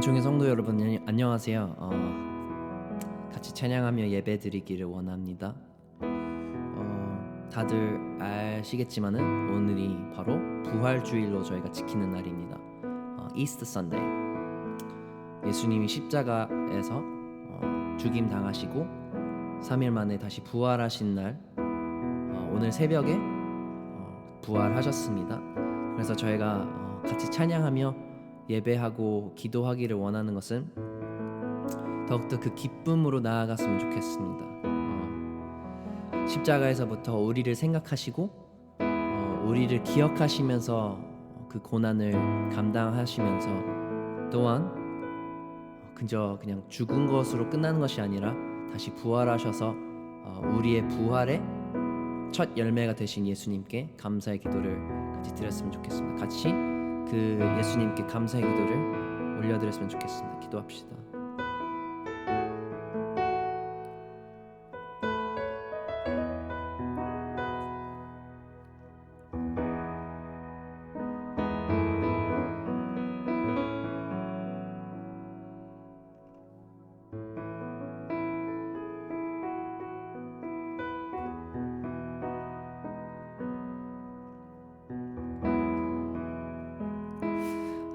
은총의 성도 여러분 안녕하세요. 같이 찬양하며 예배드리기를 원합니다. 다들 아시겠지만은 오늘이 바로 부활주일로 저희가 지키는 날입니다. 이스터 선데이. 예수님이 십자가에서 죽임 당하시고 3일 만에 다시 부활하신 날, 오늘 새벽에 부활하셨습니다. 그래서 저희가 같이 찬양하며 예배하고 기도하기를 원하는 것은 더욱더 그 기쁨으로 나아갔으면 좋겠습니다. 십자가에서부터 우리를 생각하시고 우리를 기억하시면서 그 고난을 감당하시면서 또한 그냥 죽은 것으로 끝나는 것이 아니라 다시 부활하셔서 우리의 부활의 첫 열매가 되신 예수님께 감사의 기도를 같이 드렸으면 좋겠습니다. 같이 그 예수님께 감사의 기도를 올려드렸으면 좋겠습니다. 기도합시다.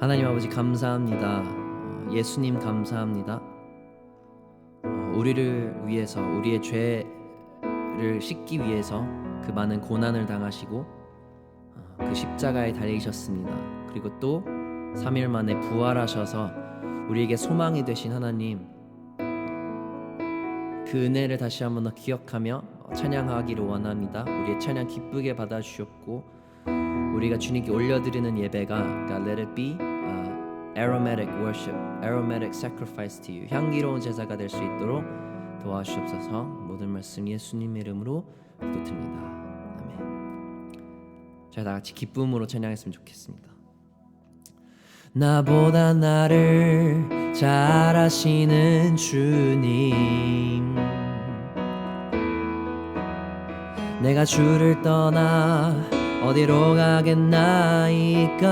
하나님 아버지 감사합니다. 예수님 감사합니다. 우리를 위해서, 우리의 죄를 씻기 위해서 그 많은 고난을 당하시고 그 십자가에 달리셨습니다. 그리고 또 3일 만에 부활하셔서 우리에게 소망이 되신 하나님, 그 은혜를 다시 한번 더 기억하며 찬양하기를 원합니다. 우리의 찬양 기쁘게 받아주셨고 우리가 주님께 올려드리는 예배가 Let it be aromatic worship, aromatic sacrifice to you, 향기로운 제사가 될 수 있도록 도와주옵소서. 모든 말씀 예수님의 이름으로 기도드립니다. 아멘. 저희 다 같이 기쁨으로 찬양했으면 좋겠습니다. 나보다 나를 잘 아시는 주님, 내가 주를 떠나 어디로 가겠나이까.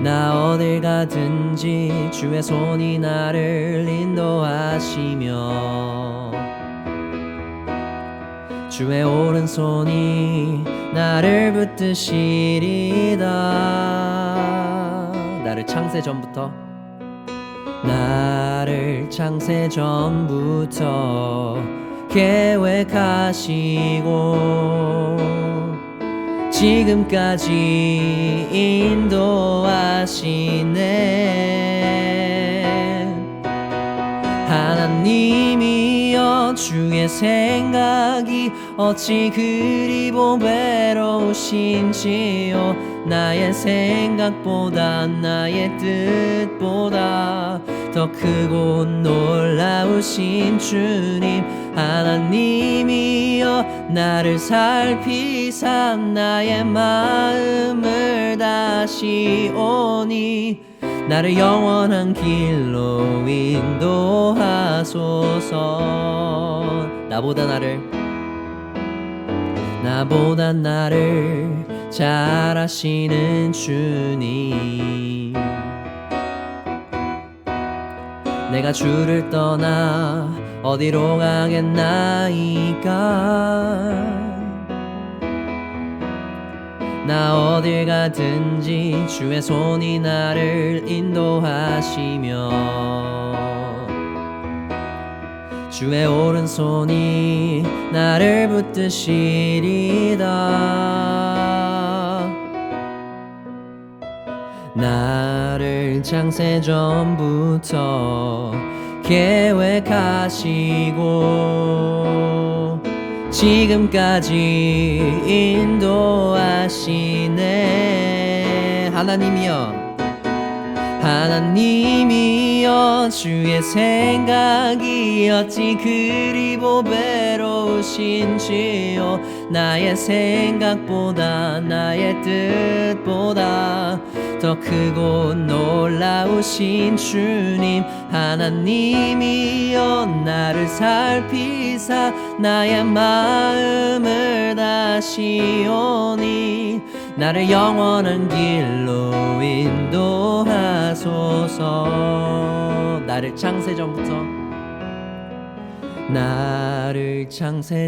나 어딜 가든지 주의 손이 나를 인도하시며 주의 오른손이 나를 붙드시리다. 나를 창세 전부터 계획하시고 지금까지 인도하시네. 하나님이여, 주의 생각이 어찌 그리 보배로우신지요. 나의 생각보다 나의 뜻보다 더 크고 놀라우신 주님, 하나님이여, 나를 살피사 나의 마음을 다시 오니 나를 영원한 길로 인도하소서. 나보다 나를 잘 아시는 주님, 내가 주를 떠나 어디로 가겠나이까. 나 어딜 가든지 주의 손이 나를 인도하시며 주의 오른손이 나를 붙드시리다. 나를 창세 전부터 계획하시고 지금까지 인도하시네. 하나님이여, 주의 생각이 어찌 그리 보배로우신지요. 나의 생각보다 나의 뜻보다 더 크고 놀라우신 주님, 하나님이여, 나를 살피사 나의 마음을 다시 오니 나를 영원한 길로 인도하소서. 나를 창세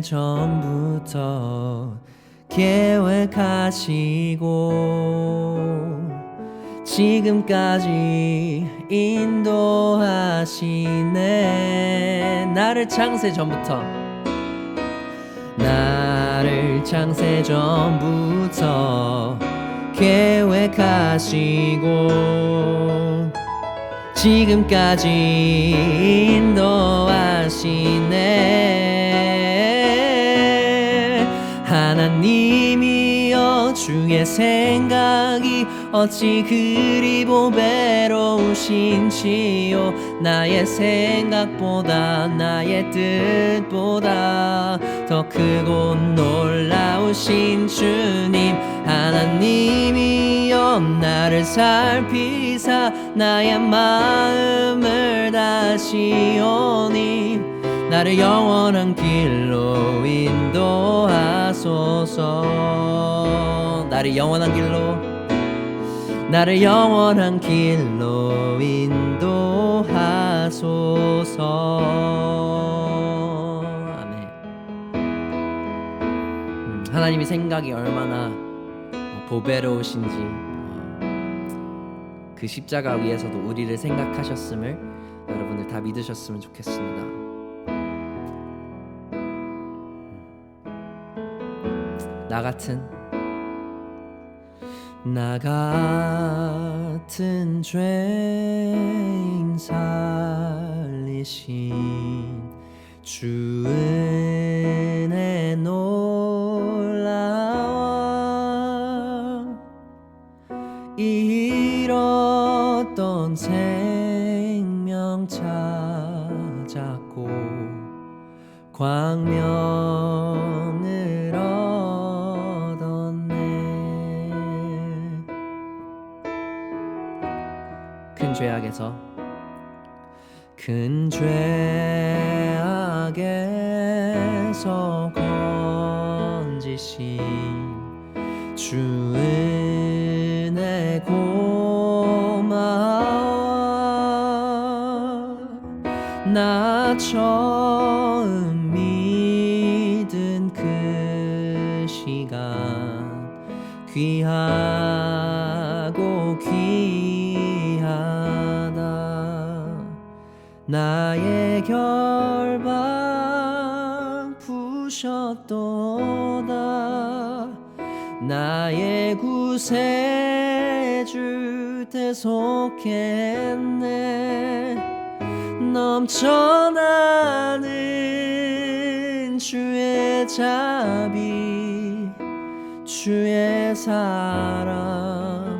전부터 계획하시고 지금까지 인도하시네. 나를 창세 전부터 계획하시고 지금까지 인도하시네. 하나님이여 주의 생각이 어찌 그리 보배로우신지요. 나의 생각보다 나의 뜻보다 더 크고 놀라우신 주님. 하나님이여 나를 살피사 나의 마음을 다시오니 나를 영원한 길로 인도하소서. 나를 영원한 길로 인도하소서. 아멘. 하나님의 생각이 얼마나 보배로우신지 그 십자가 위에서도 우리를 생각하셨음을 여러분들 다 믿으셨으면 좋겠습니다. 나 같은 죄인 살리신 주 은혜 놀라워 잃었던 생명 찾았고 광명을 얻었네. 큰 죄악에서 건지신 주 은혜 고마워. 나 처음 믿은 그 시간 귀하고 귀하다. 나의 결박 부셨도다. 나의 구세주 대속했네. 넘쳐나는 주의 자비 주의 사랑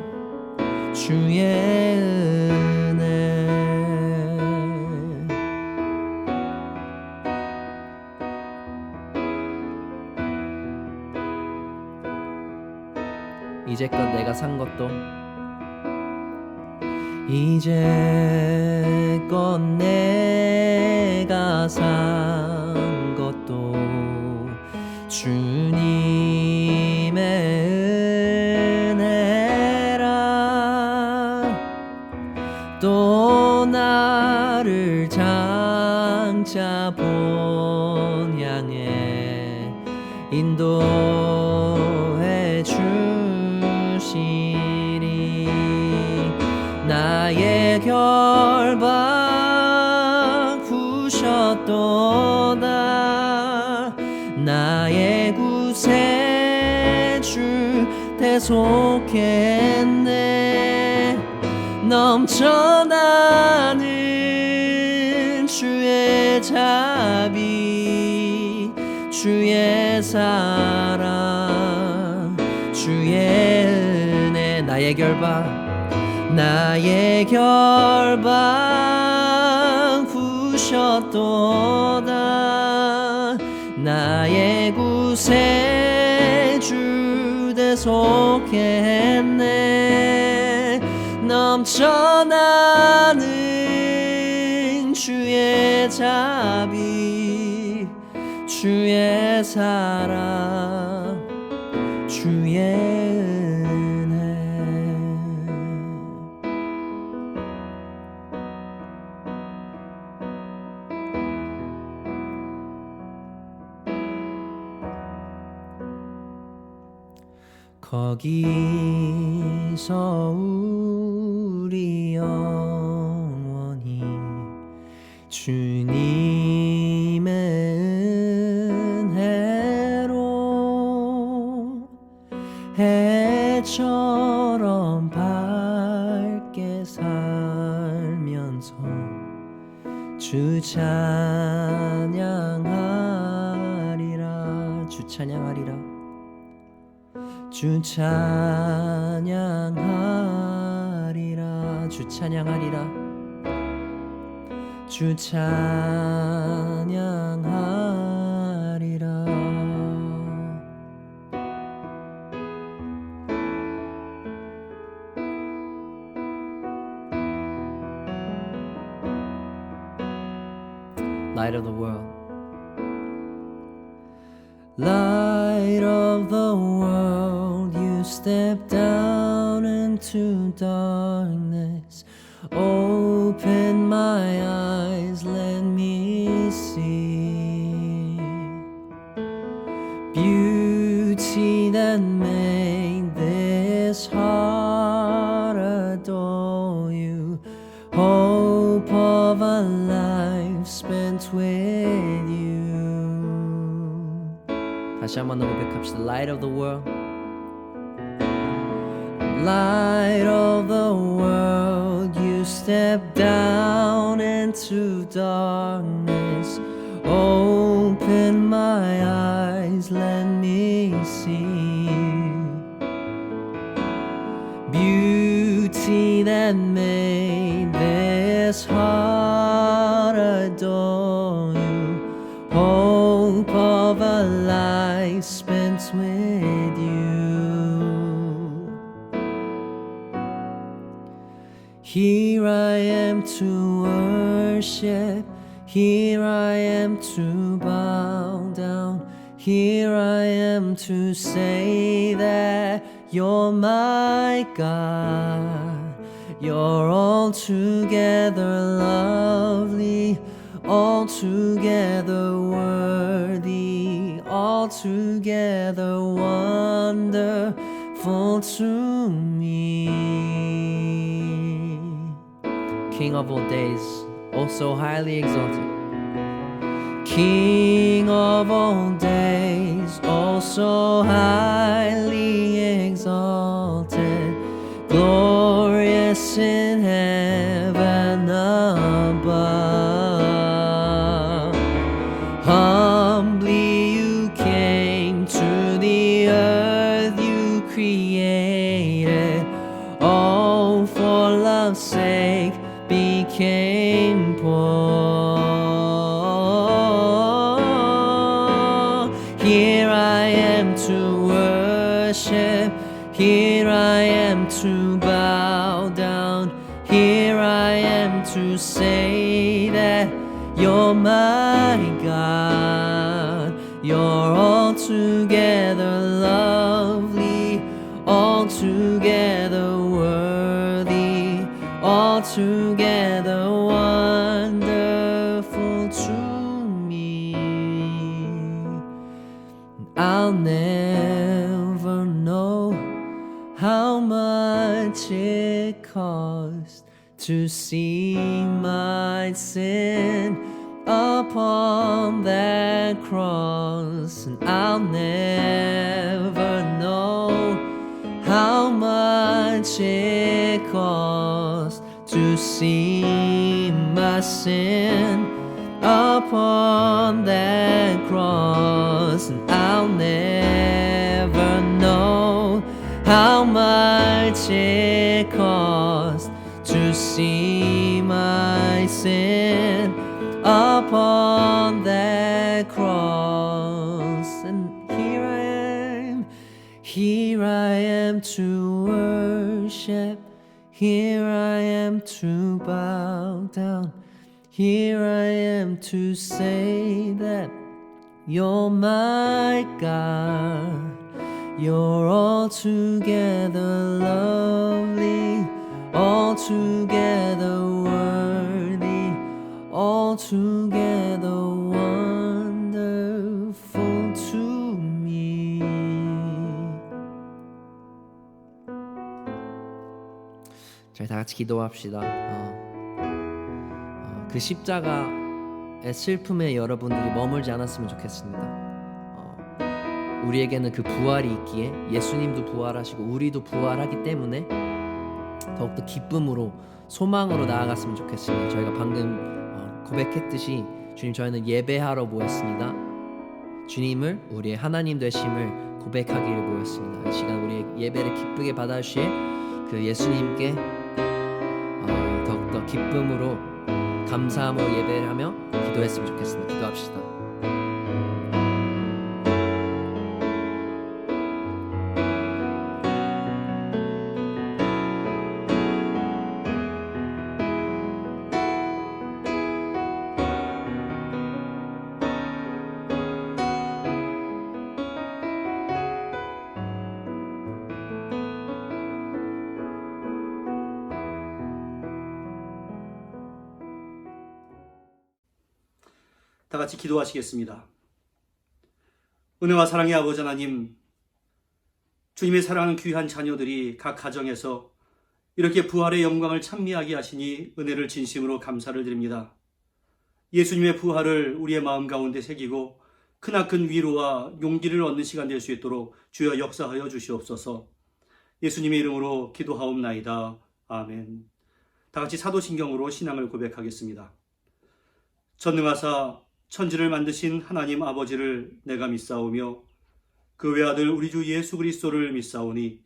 주의 은혜. 이제껏 내가 산 것도 주님의 은혜라. 또 나를 장차 본향에 인도해 주시리. 나의 결박 부셨도다. 나의 구세주 대속했네. 넘쳐나는 주의 자비 주의 사랑 주의 은혜. 나의 결박 부셨도다. 나의 구세주 대속했네. 넘쳐나는 주의 자비 주의 사랑 주의 은혜. 거기서 우리 영원히 주님의 은혜로 해처럼 밝게 살면서 주 찬양하리라. 주 찬양하리라. 주 찬양하리라. 주 찬양하리라. 주 찬양하리라. Light of the world. Light of the world, you step down into darkness. Open my eyes, let me see beauty that made this heart adore you. Hope of a life spent with you. 다시 한번 고백합시다. Light of the world. Light of the world, you step down into darkness. Open my eyes, let me see beauty that made this heart adore you. Hope of a life spent with you. Here I am to worship, here I am to bow down, here I am to say that you're my God. You're altogether lovely, altogether worthy, altogether wonderful to me. King of all days, oh so highly exalted. King of all days, oh so highly exalted. Glorious in heaven above. Humbly you came to the earth you created. Oh, for love's sake became poor. Here I am to worship, here I am to bow down, here I am to say that you're my God. You're altogether lovely, altogether worthy, altogether wonderful to me. I'll never know how much it cost to see my sin upon that cross, and I'll never know how much it cost to see my sin upon that cross, and I'll never know how much it cost to see my sin upon that cross. And here I am to worship, here I am to bow down, here I am to say that you're my God. You're altogether lovely, altogether worthy, altogether wonderful to me. 같이 기도합시다. 그 십자가의 슬픔에 여러분들이 머물지 않았으면 좋겠습니다. 우리에게는 그 부활이 있기에 예수님도 부활하시고 우리도 부활하기 때문에 더욱더 기쁨으로 소망으로 나아갔으면 좋겠습니다. 저희가 방금 고백했듯이 주님, 저희는 예배하러 모였습니다. 주님을 우리의 하나님 되심을 고백하기를 모였습니다. 이 시간 우리의 예배를 기쁘게 받아주실 그 예수님께 더욱더 기쁨으로 감사함으로 예배를 하며 기도했으면 좋겠습니다. 기도합시다. 다 같이 기도하시겠습니다. 은혜와 사랑의 아버지 하나님, 주님의 사랑하는 귀한 자녀들이 각 가정에서 이렇게 부활의 영광을 찬미하게 하시니 은혜를 진심으로 감사를 드립니다. 예수님의 부활을 우리의 마음 가운데 새기고 크나큰 위로와 용기를 얻는 시간 될 수 있도록 주여 역사하여 주시옵소서. 예수님의 이름으로 기도하옵나이다. 아멘. 다 같이 사도신경으로 신앙을 고백하겠습니다. 전능하사 천지를 만드신 하나님 아버지를 내가 믿사오며 그 외아들 우리 주 예수 그리스도를 믿사오니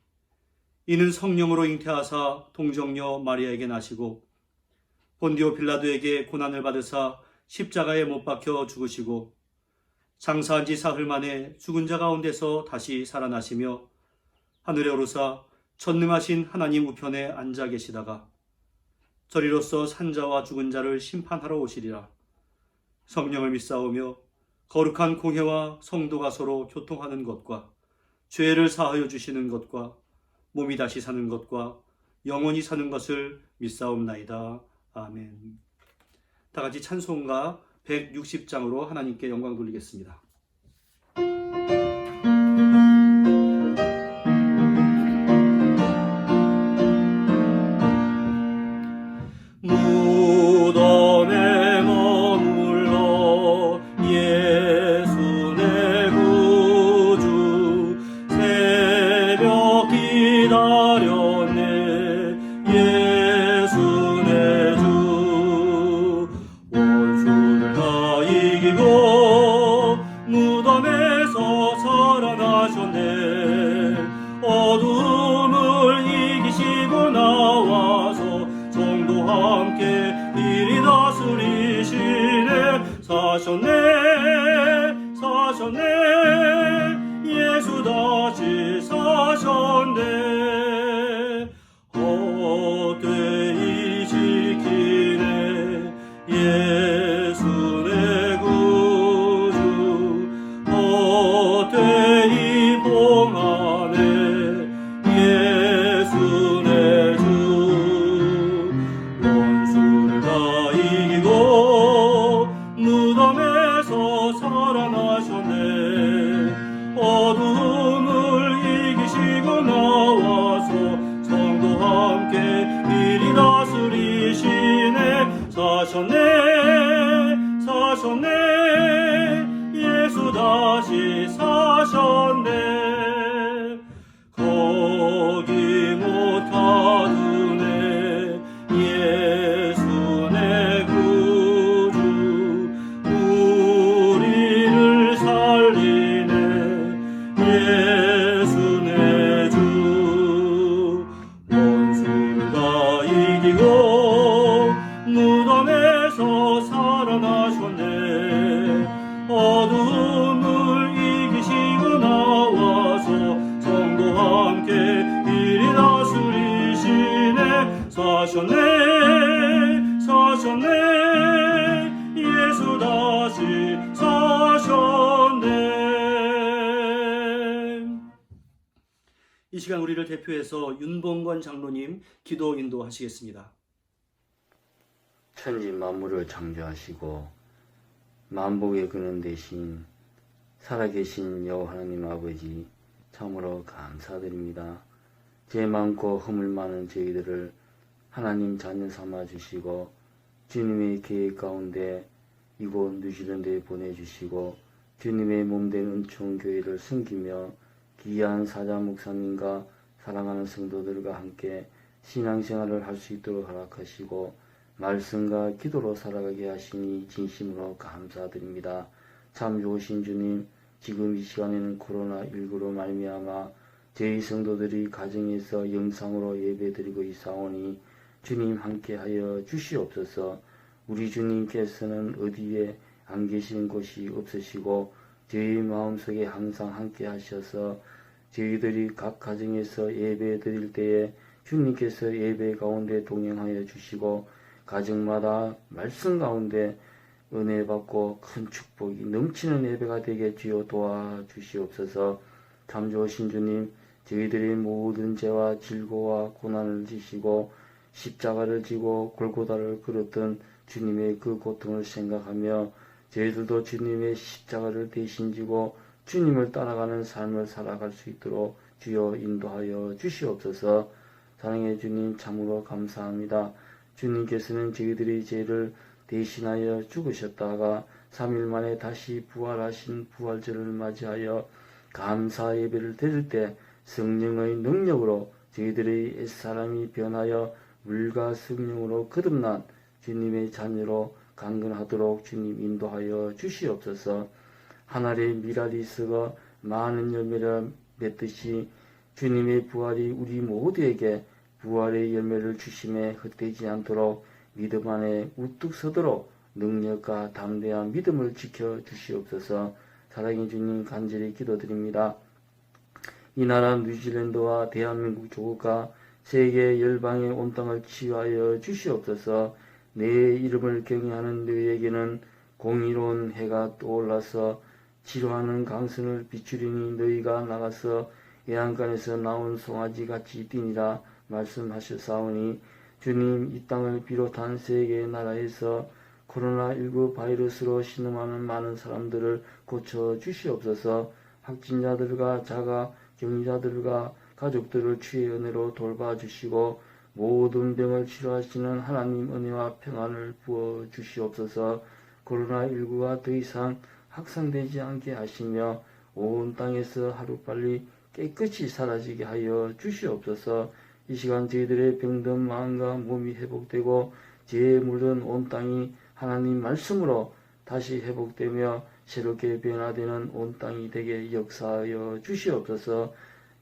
이는 성령으로 잉태하사 동정녀 마리아에게 나시고 본디오 빌라도에게 고난을 받으사 십자가에 못 박혀 죽으시고 장사한 지 사흘 만에 죽은 자 가운데서 다시 살아나시며 하늘에 오르사 전능하신 하나님 우편에 앉아 계시다가 저리로서 산자와 죽은 자를 심판하러 오시리라. 성령을 믿사오며 거룩한 공회와 성도가 서로 교통하는 것과 죄를 사하여 주시는 것과 몸이 다시 사는 것과 영원히 사는 것을 믿사옵나이다. 아멘. 다 같이 찬송가 160장으로 하나님께 영광 돌리겠습니다. 사셨네 예수 다시 사셨네 헛되이 지키네 예수 내 구주 헛되이 봉하네 예수 내 주 원수를 다 이기고 무덤에서 살아나셨네 어둠을 이기시고 나와서 성도와 함께 이리 다스리시네 사셨네 사셨네 예수 다시 사셨네 거기 못 가두네 예수 내 구주 우리를 살리네 예수 내 주 원수를 다 이기고 무덤에서 살아나셨네 어둠을 이기시고 나와서 성도와 함께 이리 다스리시네 사셨네 사셨네 예수 다시 사셨네. 이 시간 우리를 대표해서 윤봉건 장로님 기도 인도하시겠습니다. 천지 만물을 창조하시고 만복의 근원 되신 살아계신 여호와 하나님 아버지 참으로 감사드립니다. 죄 많고 허물 많은 저희들을 하나님 자녀 삼아 주시고 주님의 계획 가운데 이곳 뉴질랜드에 보내주시고 주님의 몸된 은총교회를 섬기며 귀한 사자 목사님과 사랑하는 성도들과 함께 신앙생활을 할 수 있도록 허락하시고 말씀과 기도로 살아가게 하시니 진심으로 감사드립니다. 참 좋으신 주님, 지금 이 시간에는 코로나19로 말미암아 저희 성도들이 가정에서 영상으로 예배드리고 있사오니 주님 함께하여 주시옵소서. 우리 주님께서는 어디에 안 계시는 곳이 없으시고 저희 마음속에 항상 함께 하셔서 저희들이 각 가정에서 예배 드릴 때에 주님께서 예배 가운데 동행하여 주시고 가정마다 말씀 가운데 은혜 받고 큰 축복이 넘치는 예배가 되게 주여 도와주시옵소서. 참 좋으신 주님, 저희들의 모든 죄와 질고와 고난을 지시고 십자가를 지고 골고다를 걸었던 주님의 그 고통을 생각하며 저희들도 주님의 십자가를 대신 지고 주님을 따라가는 삶을 살아갈 수 있도록 주여 인도하여 주시옵소서. 사랑의 주님 참으로 감사합니다. 주님께서는 저희들의 죄를 대신하여 죽으셨다가 3일 만에 다시 부활하신 부활절을 맞이하여 감사 예배를 드릴 때 성령의 능력으로 저희들의 옛사람이 변하여 물과 성령으로 거듭난 주님의 자녀로 강건하도록 주님 인도하여 주시옵소서. 하늘의 미라리스가 많은 열매를 맺듯이 주님의 부활이 우리 모두에게 부활의 열매를 주심에 헛되지 않도록 믿음 안에 우뚝 서도록 능력과 담대한 믿음을 지켜 주시옵소서. 사랑의 주님 간절히 기도드립니다. 이 나라 뉴질랜드와 대한민국 조국과 세계 열방의 온 땅을 치유하여 주시옵소서. 내 이름을 경외하는 너희에게는 공의로운 해가 떠올라서 치료하는 강선을 비추리니 너희가 나가서 애안간에서 나온 송아지같이 뛰니라 말씀하셨사오니 주님, 이 땅을 비롯한 세계 나라에서 코로나19 바이러스로 신음하는 많은 사람들을 고쳐 주시옵소서. 확진자들과 자가 격리자들과 가족들을 주의 은혜로 돌봐주시고 모든 병을 치료하시는 하나님 은혜와 평안을 부어 주시옵소서. 코로나19가 더 이상 확산되지 않게 하시며 온 땅에서 하루빨리 깨끗이 사라지게 하여 주시옵소서. 이 시간 저희들의 병든 마음과 몸이 회복되고 죄에 물든 온 땅이 하나님 말씀으로 다시 회복되며 새롭게 변화되는 온 땅이 되게 역사하여 주시옵소서.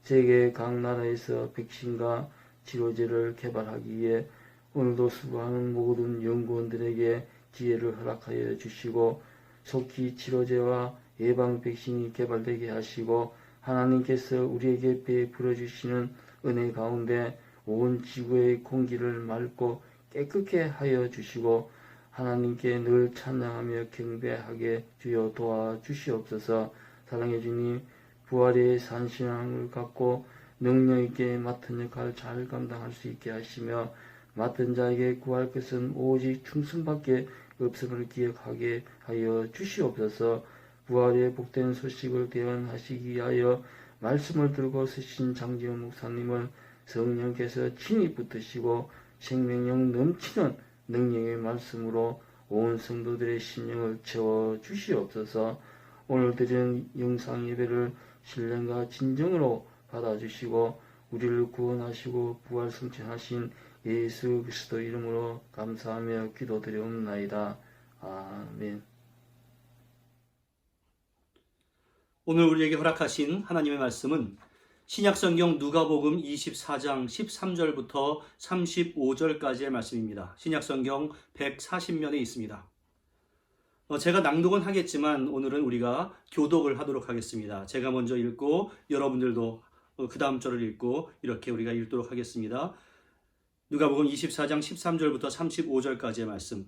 세계 각 나라에서 백신과 치료제를 개발하기 위해 오늘도 수고하는 모든 연구원들에게 기회를 허락하여 주시고 속히 치료제와 예방 백신이 개발되게 하시고 하나님께서 우리에게 베풀어 주시는 은혜 가운데 온 지구의 공기를 맑고 깨끗게 하여 주시고 하나님께 늘 찬양하며 경배하게 주여 도와주시옵소서. 사랑해 주님, 부활의 산신앙을 갖고 능력 있게 맡은 역할 잘 감당할 수 있게 하시며 맡은 자에게 구할 것은 오직 충성밖에 없음을 기억하게 하여 주시옵소서. 부활의 복된 소식을 대언하시기 위하여 말씀을 들고 서신 장지훈 목사님을 성령께서 친히 붙드시고 생명력 넘치는 능력의 말씀으로 온 성도들의 심령을 채워 주시옵소서. 오늘 드린 영상 예배를 신령과 진정으로 받아주시고 우리를 구원하시고 부활 승천하신 예수 그리스도 이름으로 감사하며 기도드리옵나이다. 아멘. 오늘 우리에게 허락하신 하나님의 말씀은 신약성경 누가복음 24장 13절부터 35절까지의 말씀입니다. 신약성경 140면에 있습니다. 제가 낭독은 하겠지만 오늘은 우리가 교독을 하도록 하겠습니다. 제가 먼저 읽고 여러분들도 그 다음 절을 읽고 이렇게 우리가 읽도록 하겠습니다. 누가복음 24장 13절부터 35절까지의 말씀.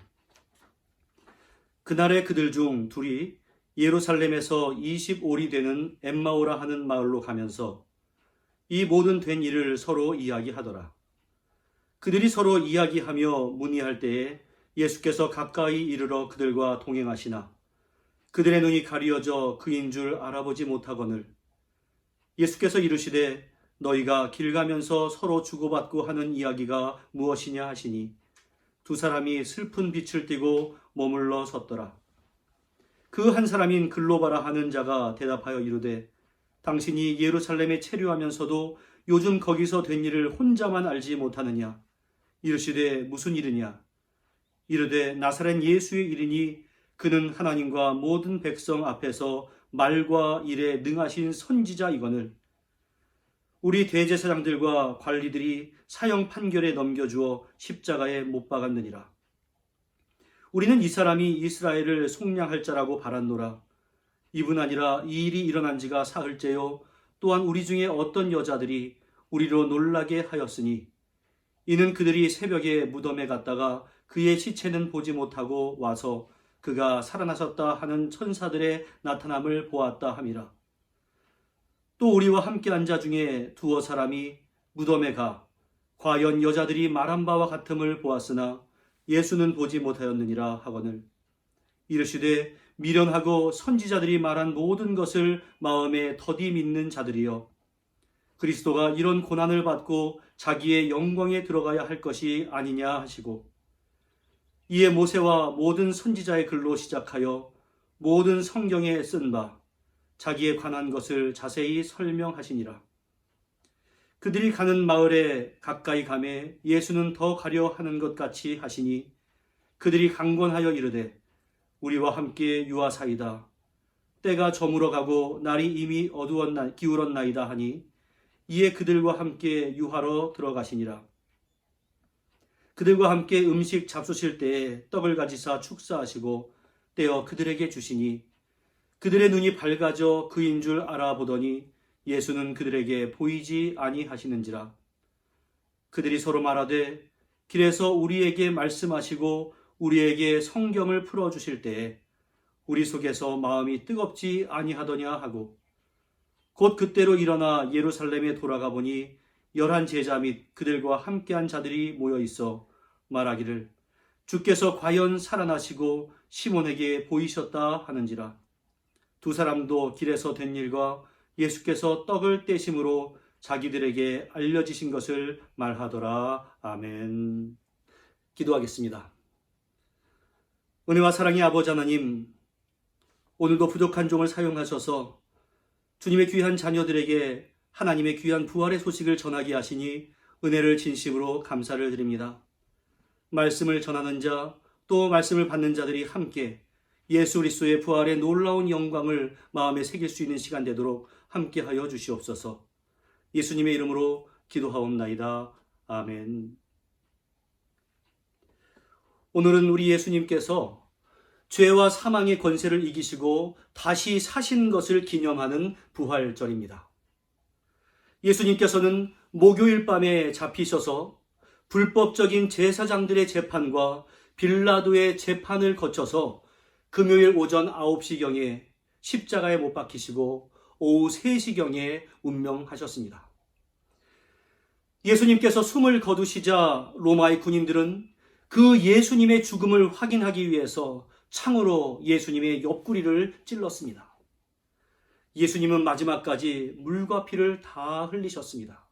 그날에 그들 중 둘이 예루살렘에서 25리 되는 엠마오라 하는 마을로 가면서 이 모든 된 일을 서로 이야기하더라. 그들이 서로 이야기하며 문의할 때에 예수께서 가까이 이르러 그들과 동행하시나 그들의 눈이 가리어져 그인 줄 알아보지 못하거늘 예수께서 이르시되 너희가 길 가면서 서로 주고받고 하는 이야기가 무엇이냐 하시니 두 사람이 슬픈 빛을 띠고 머물러 섰더라. 그 한 사람인 글로바라 하는 자가 대답하여 이르되 당신이 예루살렘에 체류하면서도 요즘 거기서 된 일을 혼자만 알지 못하느냐? 이르시되 무슨 일이냐? 이르되 나사렛 예수의 일이니 그는 하나님과 모든 백성 앞에서 말과 일에 능하신 선지자이거늘 우리 대제사장들과 관리들이 사형 판결에 넘겨주어 십자가에 못 박았느니라. 우리는 이 사람이 이스라엘을 속량할 자라고 바랐노라. 이뿐 아니라 이 일이 일어난 지가 사흘째요 또한 우리 중에 어떤 여자들이 우리로 놀라게 하였으니 이는 그들이 새벽에 무덤에 갔다가 그의 시체는 보지 못하고 와서 그가 살아나셨다 하는 천사들의 나타남을 보았다 함이라. 또 우리와 함께 한 자 중에 두어 사람이 무덤에 가 과연 여자들이 말한 바와 같음을 보았으나 예수는 보지 못하였느니라 하거늘 이르시되 미련하고 선지자들이 말한 모든 것을 마음에 더디 믿는 자들이여 그리스도가 이런 고난을 받고 자기의 영광에 들어가야 할 것이 아니냐 하시고 이에 모세와 모든 선지자의 글로 시작하여 모든 성경에 쓴 바 자기에 관한 것을 자세히 설명하시니라. 그들이 가는 마을에 가까이 가매 예수는 더 가려 하는 것 같이 하시니 그들이 강권하여 이르되 우리와 함께 유하사이다. 때가 저물어 가고 날이 이미 기울었나이다 하니 이에 그들과 함께 유하러 들어가시니라. 그들과 함께 음식 잡수실 때에 떡을 가지사 축사하시고 떼어 그들에게 주시니 그들의 눈이 밝아져 그인 줄 알아보더니 예수는 그들에게 보이지 아니하시는지라. 그들이 서로 말하되 길에서 우리에게 말씀하시고 우리에게 성경을 풀어주실 때에 우리 속에서 마음이 뜨겁지 아니하더냐 하고 곧 그때로 일어나 예루살렘에 돌아가 보니 11 제자 및 그들과 함께한 자들이 모여 있어 말하기를 주께서 과연 살아나시고 시몬에게 보이셨다 하는지라. 두 사람도 길에서 된 일과 예수께서 떡을 떼심으로 자기들에게 알려지신 것을 말하더라. 아멘. 기도하겠습니다. 은혜와 사랑의 아버지 하나님, 오늘도 부족한 종을 사용하셔서 주님의 귀한 자녀들에게 하나님의 귀한 부활의 소식을 전하게 하시니 은혜를 진심으로 감사를 드립니다. 말씀을 전하는 자, 또 말씀을 받는 자들이 함께 예수 그리스도의 부활의 놀라운 영광을 마음에 새길 수 있는 시간 되도록 함께하여 주시옵소서. 예수님의 이름으로 기도하옵나이다. 아멘. 오늘은 우리 예수님께서 죄와 사망의 권세를 이기시고 다시 사신 것을 기념하는 부활절입니다. 예수님께서는 목요일 밤에 잡히셔서 불법적인 제사장들의 재판과 빌라도의 재판을 거쳐서 금요일 오전 9시경에 십자가에 못 박히시고 오후 3시경에 운명하셨습니다. 예수님께서 숨을 거두시자 로마의 군인들은 그 예수님의 죽음을 확인하기 위해서 창으로 예수님의 옆구리를 찔렀습니다. 예수님은 마지막까지 물과 피를 다 흘리셨습니다.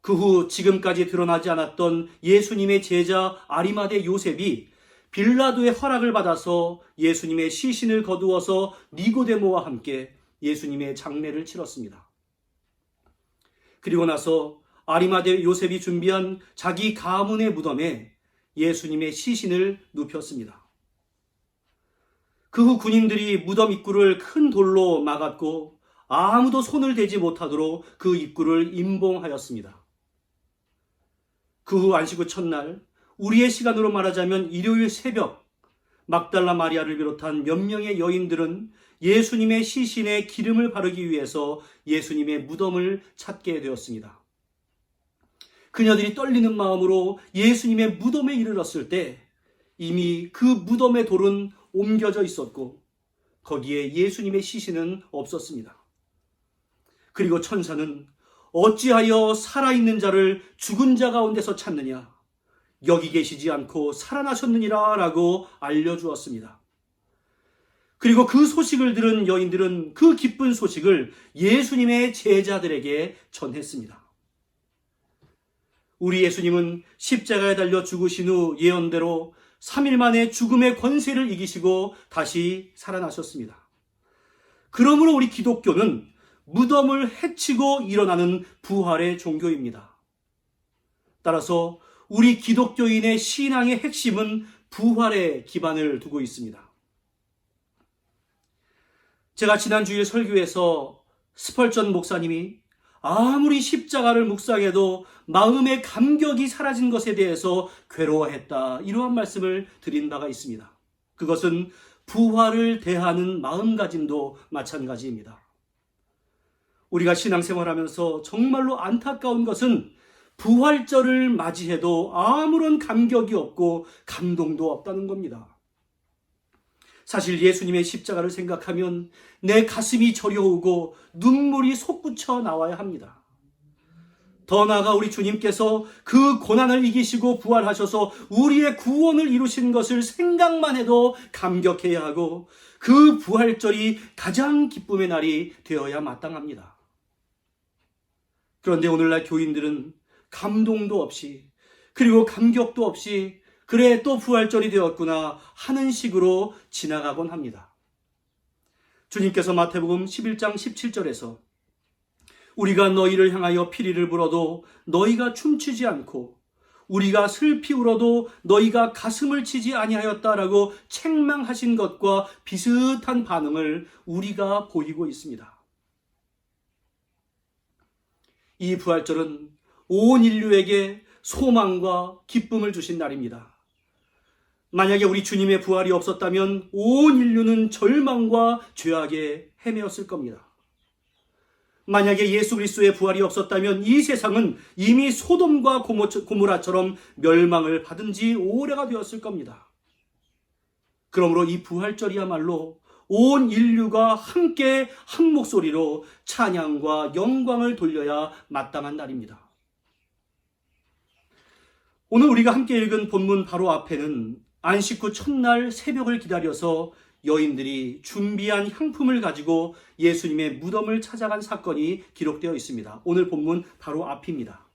그 후 지금까지 드러나지 않았던 예수님의 제자 아리마대 요셉이 빌라도의 허락을 받아서 예수님의 시신을 거두어서 니고데모와 함께 예수님의 장례를 치렀습니다. 그리고 나서 아리마대 요셉이 준비한 자기 가문의 무덤에 예수님의 시신을 눕혔습니다. 그 후 군인들이 무덤 입구를 큰 돌로 막았고 아무도 손을 대지 못하도록 그 입구를 임봉하였습니다. 그 후 안식 후 첫날, 우리의 시간으로 말하자면 일요일 새벽, 막달라 마리아를 비롯한 몇 명의 여인들은 예수님의 시신에 기름을 바르기 위해서 예수님의 무덤을 찾게 되었습니다. 그녀들이 떨리는 마음으로 예수님의 무덤에 이르렀을 때 이미 그 무덤의 돌은 옮겨져 있었고 거기에 예수님의 시신은 없었습니다. 그리고 천사는 어찌하여 살아있는 자를 죽은 자 가운데서 찾느냐? 여기 계시지 않고 살아나셨느니라 라고 알려주었습니다. 그리고 그 소식을 들은 여인들은 그 기쁜 소식을 예수님의 제자들에게 전했습니다. 우리 예수님은 십자가에 달려 죽으신 후 예언대로 3일 만에 죽음의 권세를 이기시고 다시 살아나셨습니다. 그러므로 우리 기독교는 무덤을 해치고 일어나는 부활의 종교입니다. 따라서 우리 기독교인의 신앙의 핵심은 부활에 기반을 두고 있습니다. 제가 지난 주일 설교에서 스펄전 목사님이 아무리 십자가를 묵상해도 마음의 감격이 사라진 것에 대해서 괴로워했다, 이러한 말씀을 드린 바가 있습니다. 그것은 부활을 대하는 마음가짐도 마찬가지입니다. 우리가 신앙생활하면서 정말로 안타까운 것은 부활절을 맞이해도 아무런 감격이 없고 감동도 없다는 겁니다. 사실 예수님의 십자가를 생각하면 내 가슴이 저려오고 눈물이 솟구쳐 나와야 합니다. 더 나아가 우리 주님께서 그 고난을 이기시고 부활하셔서 우리의 구원을 이루신 것을 생각만 해도 감격해야 하고, 그 부활절이 가장 기쁨의 날이 되어야 마땅합니다. 그런데 오늘날 교인들은 감동도 없이, 그리고 감격도 없이 그래 또 부활절이 되었구나 하는 식으로 지나가곤 합니다. 주님께서 마태복음 11장 17절에서 우리가 너희를 향하여 피리를 불어도 너희가 춤추지 않고 우리가 슬피 울어도 너희가 가슴을 치지 아니하였다라고 책망하신 것과 비슷한 반응을 우리가 보이고 있습니다. 이 부활절은 온 인류에게 소망과 기쁨을 주신 날입니다. 만약에 우리 주님의 부활이 없었다면 온 인류는 절망과 죄악에 헤매었을 겁니다. 만약에 예수 그리스도의 부활이 없었다면 이 세상은 이미 소돔과 고모라처럼 멸망을 받은 지 오래가 되었을 겁니다. 그러므로 이 부활절이야말로 온 인류가 함께 한 목소리로 찬양과 영광을 돌려야 마땅한 날입니다. 오늘 우리가 함께 읽은 본문 바로 앞에는 안식 후 첫날 새벽을 기다려서 여인들이 준비한 향품을 가지고 예수님의 무덤을 찾아간 사건이 기록되어 있습니다. 오늘 본문 바로 앞입니다.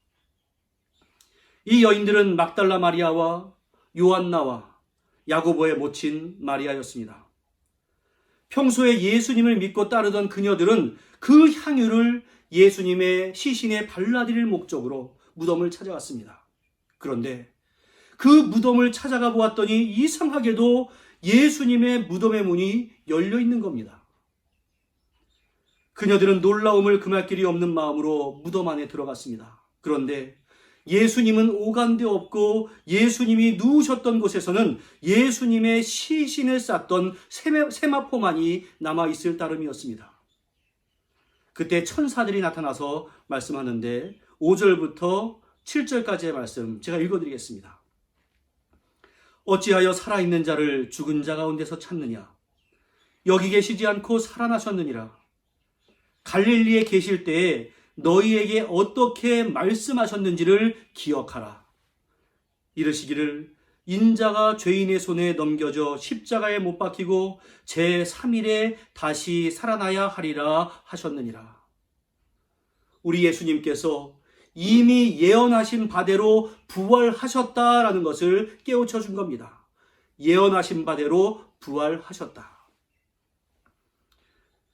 이 여인들은 막달라 마리아와 요한나와 야고보의 모친 마리아였습니다. 평소에 예수님을 믿고 따르던 그녀들은 그 향유를 예수님의 시신에 발라드릴 목적으로 무덤을 찾아갔습니다. 그런데 그 무덤을 찾아가 보았더니 이상하게도 예수님의 무덤의 문이 열려 있는 겁니다. 그녀들은 놀라움을 금할 길이 없는 마음으로 무덤 안에 들어갔습니다. 그런데 예수님은 오간데 없고 예수님이 누우셨던 곳에서는 예수님의 시신을 쌌던 세마포만이 남아있을 따름이었습니다. 그때 천사들이 나타나서 말씀하는데 5절부터 7절까지의 말씀 제가 읽어드리겠습니다. 어찌하여 살아있는 자를 죽은 자 가운데서 찾느냐? 여기 계시지 않고 살아나셨느니라. 갈릴리에 계실 때에 너희에게 어떻게 말씀하셨는지를 기억하라. 이르시기를 인자가 죄인의 손에 넘겨져 십자가에 못 박히고 제3일에 다시 살아나야 하리라 하셨느니라. 우리 예수님께서 이미 예언하신 바대로 부활하셨다라는 것을 깨우쳐 준 겁니다. 예언하신 바대로 부활하셨다.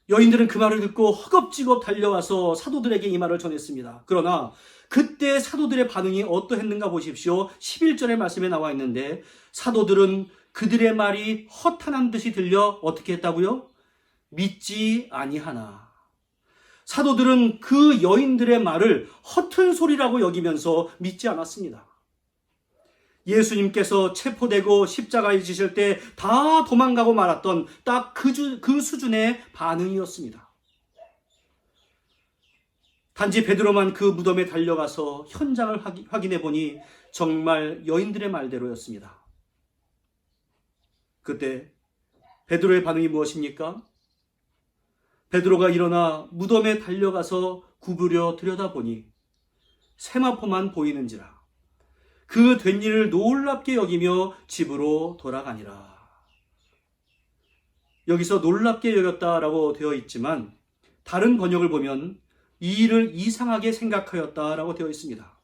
여인들은 그 말을 듣고 허겁지겁 달려와서 사도들에게 이 말을 전했습니다. 그러나 그때 사도들의 반응이 어떠했는가 보십시오. 11절의 말씀에 나와 있는데 사도들은 그들의 말이 허탄한 듯이 들려 어떻게 했다고요? 믿지 아니하나. 사도들은 그 여인들의 말을 허튼 소리라고 여기면서 믿지 않았습니다. 예수님께서 체포되고 십자가에 지실 때 다 도망가고 말았던 딱 그 수준의 반응이었습니다. 단지 베드로만 그 무덤에 달려가서 현장을 확인해 보니 정말 여인들의 말대로였습니다. 그때 베드로의 반응이 무엇입니까? 베드로가 일어나 무덤에 달려가서 구부려 들여다보니 세마포만 보이는지라 그 된 일을 놀랍게 여기며 집으로 돌아가니라. 여기서 놀랍게 여겼다라고 되어 있지만 다른 번역을 보면 이 일을 이상하게 생각하였다라고 되어 있습니다.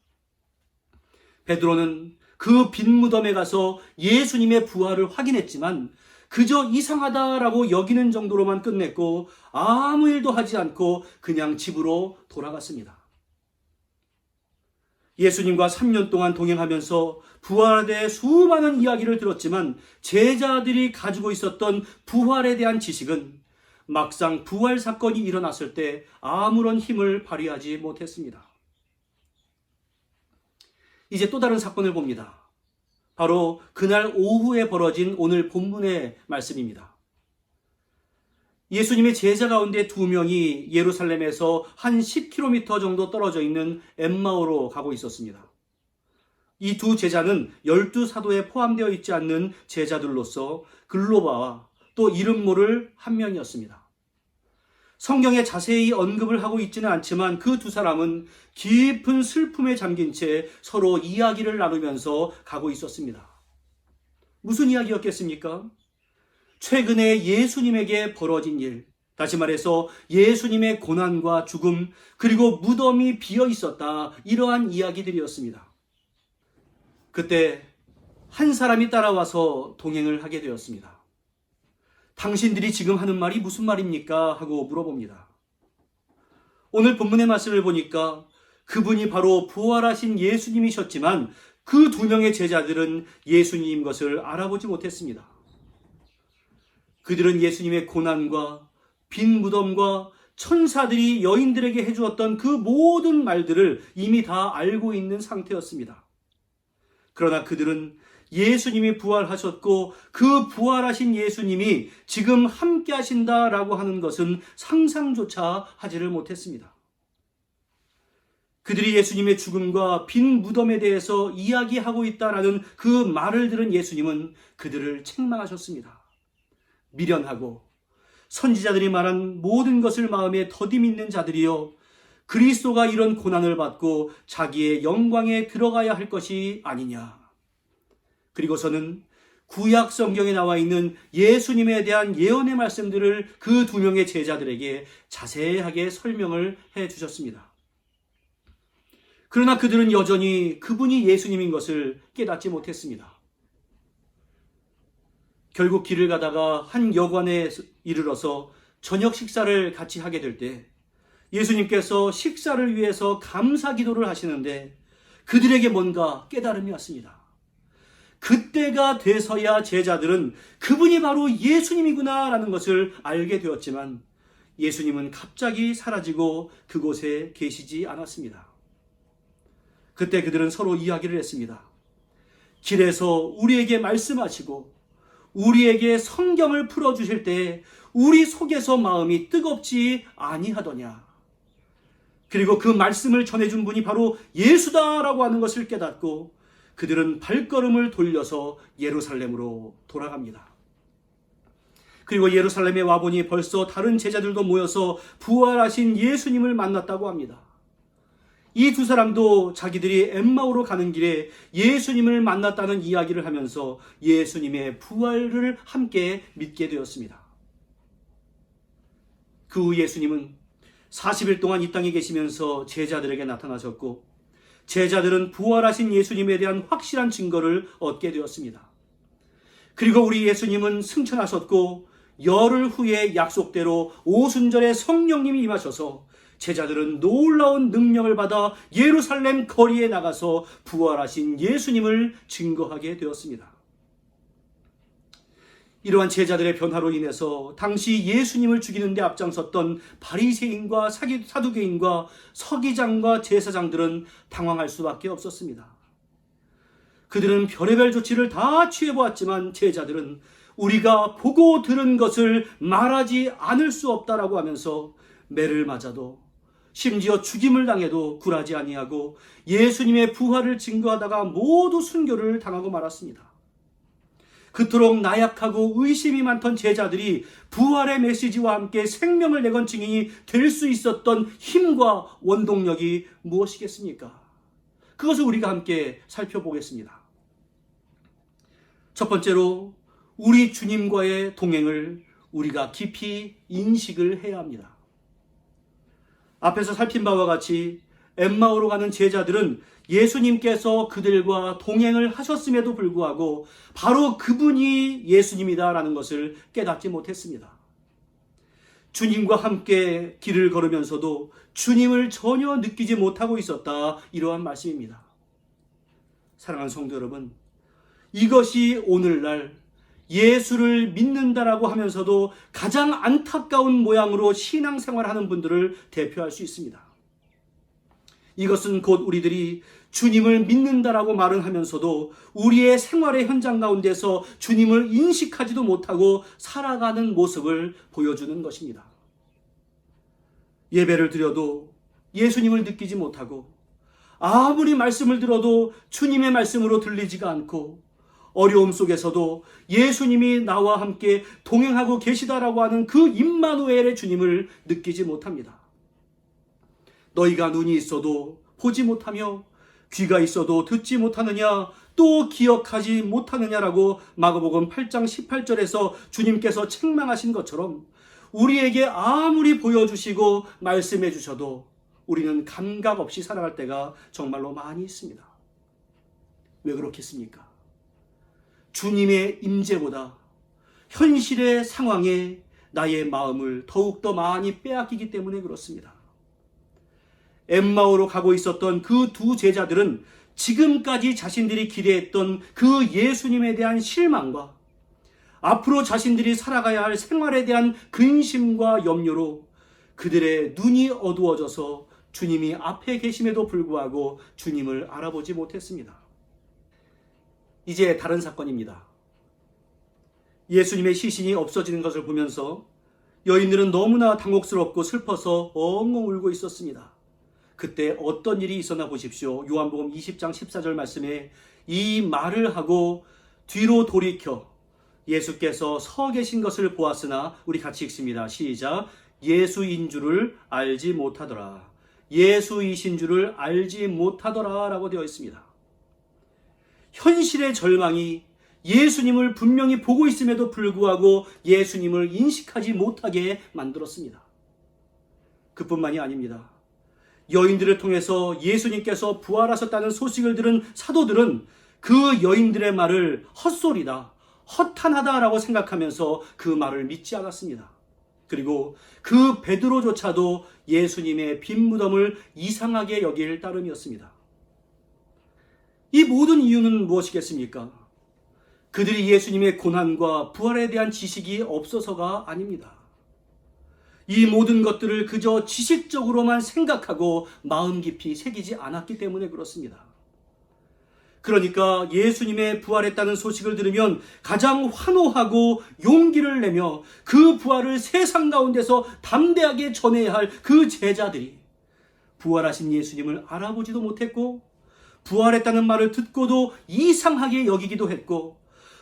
베드로는 그 빈 무덤에 가서 예수님의 부활을 확인했지만 그저 이상하다라고 여기는 정도로만 끝냈고 아무 일도 하지 않고 그냥 집으로 돌아갔습니다. 예수님과 3년 동안 동행하면서 부활에 대해 수많은 이야기를 들었지만 제자들이 가지고 있었던 부활에 대한 지식은 막상 부활 사건이 일어났을 때 아무런 힘을 발휘하지 못했습니다. 이제 또 다른 사건을 봅니다. 바로 그날 오후에 벌어진 오늘 본문의 말씀입니다. 예수님의 제자 가운데 2명이 예루살렘에서 한 10km 정도 떨어져 있는 엠마오로 가고 있었습니다. 이 두 제자는 12사도에 포함되어 있지 않는 제자들로서 글로바와 또 이름 모를 한 명이었습니다. 성경에 자세히 언급을 하고 있지는 않지만 그 두 사람은 깊은 슬픔에 잠긴 채 서로 이야기를 나누면서 가고 있었습니다. 무슨 이야기였겠습니까? 최근에 예수님에게 벌어진 일, 다시 말해서 예수님의 고난과 죽음, 그리고 무덤이 비어 있었다, 이러한 이야기들이었습니다. 그때 한 사람이 따라와서 동행을 하게 되었습니다. 당신들이 지금 하는 말이 무슨 말입니까? 하고 물어봅니다. 오늘 본문의 말씀을 보니까 그분이 바로 부활하신 예수님이셨지만 그 2명의 제자들은 예수님 것을 알아보지 못했습니다. 그들은 예수님의 고난과 빈 무덤과 천사들이 여인들에게 해주었던 그 모든 말들을 이미 다 알고 있는 상태였습니다. 그러나 그들은 예수님이 부활하셨고 그 부활하신 예수님이 지금 함께 하신다라고 하는 것은 상상조차 하지를 못했습니다. 그들이 예수님의 죽음과 빈 무덤에 대해서 이야기하고 있다라는 그 말을 들은 예수님은 그들을 책망하셨습니다. 미련하고 선지자들이 말한 모든 것을 마음에 더디 믿는 자들이여, 그리스도가 이런 고난을 받고 자기의 영광에 들어가야 할 것이 아니냐. 그리고서는 구약 성경에 나와 있는 예수님에 대한 예언의 말씀들을 그 2명의 제자들에게 자세하게 설명을 해 주셨습니다. 그러나 그들은 여전히 그분이 예수님인 것을 깨닫지 못했습니다. 결국 길을 가다가 한 여관에 이르러서 저녁 식사를 같이 하게 될 때 예수님께서 식사를 위해서 감사 기도를 하시는데 그들에게 뭔가 깨달음이 왔습니다. 그때가 돼서야 제자들은 그분이 바로 예수님이구나 라는 것을 알게 되었지만 예수님은 갑자기 사라지고 그곳에 계시지 않았습니다. 그때 그들은 서로 이야기를 했습니다. 길에서 우리에게 말씀하시고 우리에게 성경을 풀어주실 때 우리 속에서 마음이 뜨겁지 아니하더냐. 그리고 그 말씀을 전해준 분이 바로 예수다라고 하는 것을 깨닫고 그들은 발걸음을 돌려서 예루살렘으로 돌아갑니다. 그리고 예루살렘에 와보니 벌써 다른 제자들도 모여서 부활하신 예수님을 만났다고 합니다. 이 두 사람도 자기들이 엠마오로 가는 길에 예수님을 만났다는 이야기를 하면서 예수님의 부활을 함께 믿게 되었습니다. 그 후 예수님은 40일 동안 이 땅에 계시면서 제자들에게 나타나셨고 제자들은 부활하신 예수님에 대한 확실한 증거를 얻게 되었습니다. 그리고 우리 예수님은 승천하셨고 열흘 후에 약속대로 오순절에 성령님이 임하셔서 제자들은 놀라운 능력을 받아 예루살렘 거리에 나가서 부활하신 예수님을 증거하게 되었습니다. 이러한 제자들의 변화로 인해서 당시 예수님을 죽이는 데 앞장섰던 바리새인과 사두개인과 서기장과 제사장들은 당황할 수밖에 없었습니다. 그들은 별의별 조치를 다 취해보았지만 제자들은 우리가 보고 들은 것을 말하지 않을 수 없다라고 하면서 매를 맞아도 심지어 죽임을 당해도 굴하지 아니하고 예수님의 부활을 증거하다가 모두 순교를 당하고 말았습니다. 그토록 나약하고 의심이 많던 제자들이 부활의 메시지와 함께 생명을 내건 증인이 될 수 있었던 힘과 원동력이 무엇이겠습니까? 그것을 우리가 함께 살펴보겠습니다. 첫 번째로 우리 주님과의 동행을 우리가 깊이 인식을 해야 합니다. 앞에서 살핀 바와 같이 엠마오로 가는 제자들은 예수님께서 그들과 동행을 하셨음에도 불구하고 바로 그분이 예수님이다라는 것을 깨닫지 못했습니다. 주님과 함께 길을 걸으면서도 주님을 전혀 느끼지 못하고 있었다, 이러한 말씀입니다. 사랑하는 성도 여러분, 이것이 오늘날 예수를 믿는다라고 하면서도 가장 안타까운 모양으로 신앙생활하는 분들을 대표할 수 있습니다. 이것은 곧 우리들이 주님을 믿는다라고 말은 하면서도 우리의 생활의 현장 가운데서 주님을 인식하지도 못하고 살아가는 모습을 보여주는 것입니다. 예배를 드려도 예수님을 느끼지 못하고, 아무리 말씀을 들어도 주님의 말씀으로 들리지가 않고, 어려움 속에서도 예수님이 나와 함께 동행하고 계시다라고 하는 그 임마누엘의 주님을 느끼지 못합니다. 너희가 눈이 있어도 보지 못하며 귀가 있어도 듣지 못하느냐, 또 기억하지 못하느냐라고 마가복음 8장 18절에서 주님께서 책망하신 것처럼 우리에게 아무리 보여주시고 말씀해 주셔도 우리는 감각 없이 살아갈 때가 정말로 많이 있습니다. 왜 그렇겠습니까? 주님의 임재보다 현실의 상황에 나의 마음을 더욱더 많이 빼앗기기 때문에 그렇습니다. 엠마오로 가고 있었던 그 두 제자들은 지금까지 자신들이 기대했던 그 예수님에 대한 실망과 앞으로 자신들이 살아가야 할 생활에 대한 근심과 염려로 그들의 눈이 어두워져서 주님이 앞에 계심에도 불구하고 주님을 알아보지 못했습니다. 이제 다른 사건입니다. 예수님의 시신이 없어지는 것을 보면서 여인들은 너무나 당혹스럽고 슬퍼서 엉엉 울고 있었습니다. 그때 어떤 일이 있었나 보십시오. 요한복음 20장 14절 말씀에 이 말을 하고 뒤로 돌이켜 예수께서 서 계신 것을 보았으나, 우리 같이 읽습니다. 시작. 예수인 줄을 알지 못하더라. 예수이신 줄을 알지 못하더라 라고 되어 있습니다. 현실의 절망이 예수님을 분명히 보고 있음에도 불구하고 예수님을 인식하지 못하게 만들었습니다. 그뿐만이 아닙니다. 여인들을 통해서 예수님께서 부활하셨다는 소식을 들은 사도들은 그 여인들의 말을 헛소리다, 허탄하다라고 생각하면서 그 말을 믿지 않았습니다. 그리고 그 베드로조차도 예수님의 빈 무덤을 이상하게 여길 따름이었습니다. 이 모든 이유는 무엇이겠습니까? 그들이 예수님의 고난과 부활에 대한 지식이 없어서가 아닙니다. 이 모든 것들을 그저 지식적으로만 생각하고 마음 깊이 새기지 않았기 때문에 그렇습니다. 그러니까 예수님의 부활했다는 소식을 들으면 가장 환호하고 용기를 내며 그 부활을 세상 가운데서 담대하게 전해야 할 그 제자들이 부활하신 예수님을 알아보지도 못했고, 부활했다는 말을 듣고도 이상하게 여기기도 했고,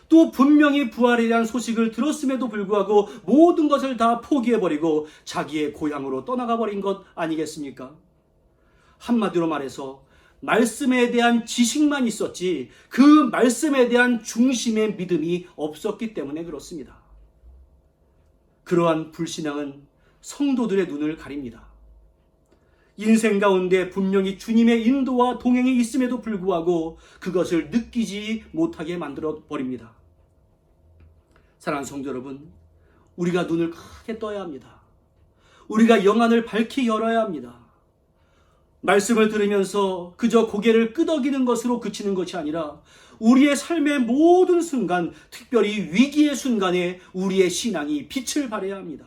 또 분명히 부활에 대한 소식을 들었음에도 불구하고 모든 것을 다 포기해버리고 자기의 고향으로 떠나가 버린 것 아니겠습니까? 한마디로 말해서 말씀에 대한 지식만 있었지 그 말씀에 대한 중심의 믿음이 없었기 때문에 그렇습니다. 그러한 불신앙은 성도들의 눈을 가립니다. 인생 가운데 분명히 주님의 인도와 동행이 있음에도 불구하고 그것을 느끼지 못하게 만들어 버립니다. 사랑하는 성도 여러분, 우리가 눈을 크게 떠야 합니다. 우리가 영안을 밝히 열어야 합니다. 말씀을 들으면서 그저 고개를 끄덕이는 것으로 그치는 것이 아니라 우리의 삶의 모든 순간, 특별히 위기의 순간에 우리의 신앙이 빛을 발해야 합니다.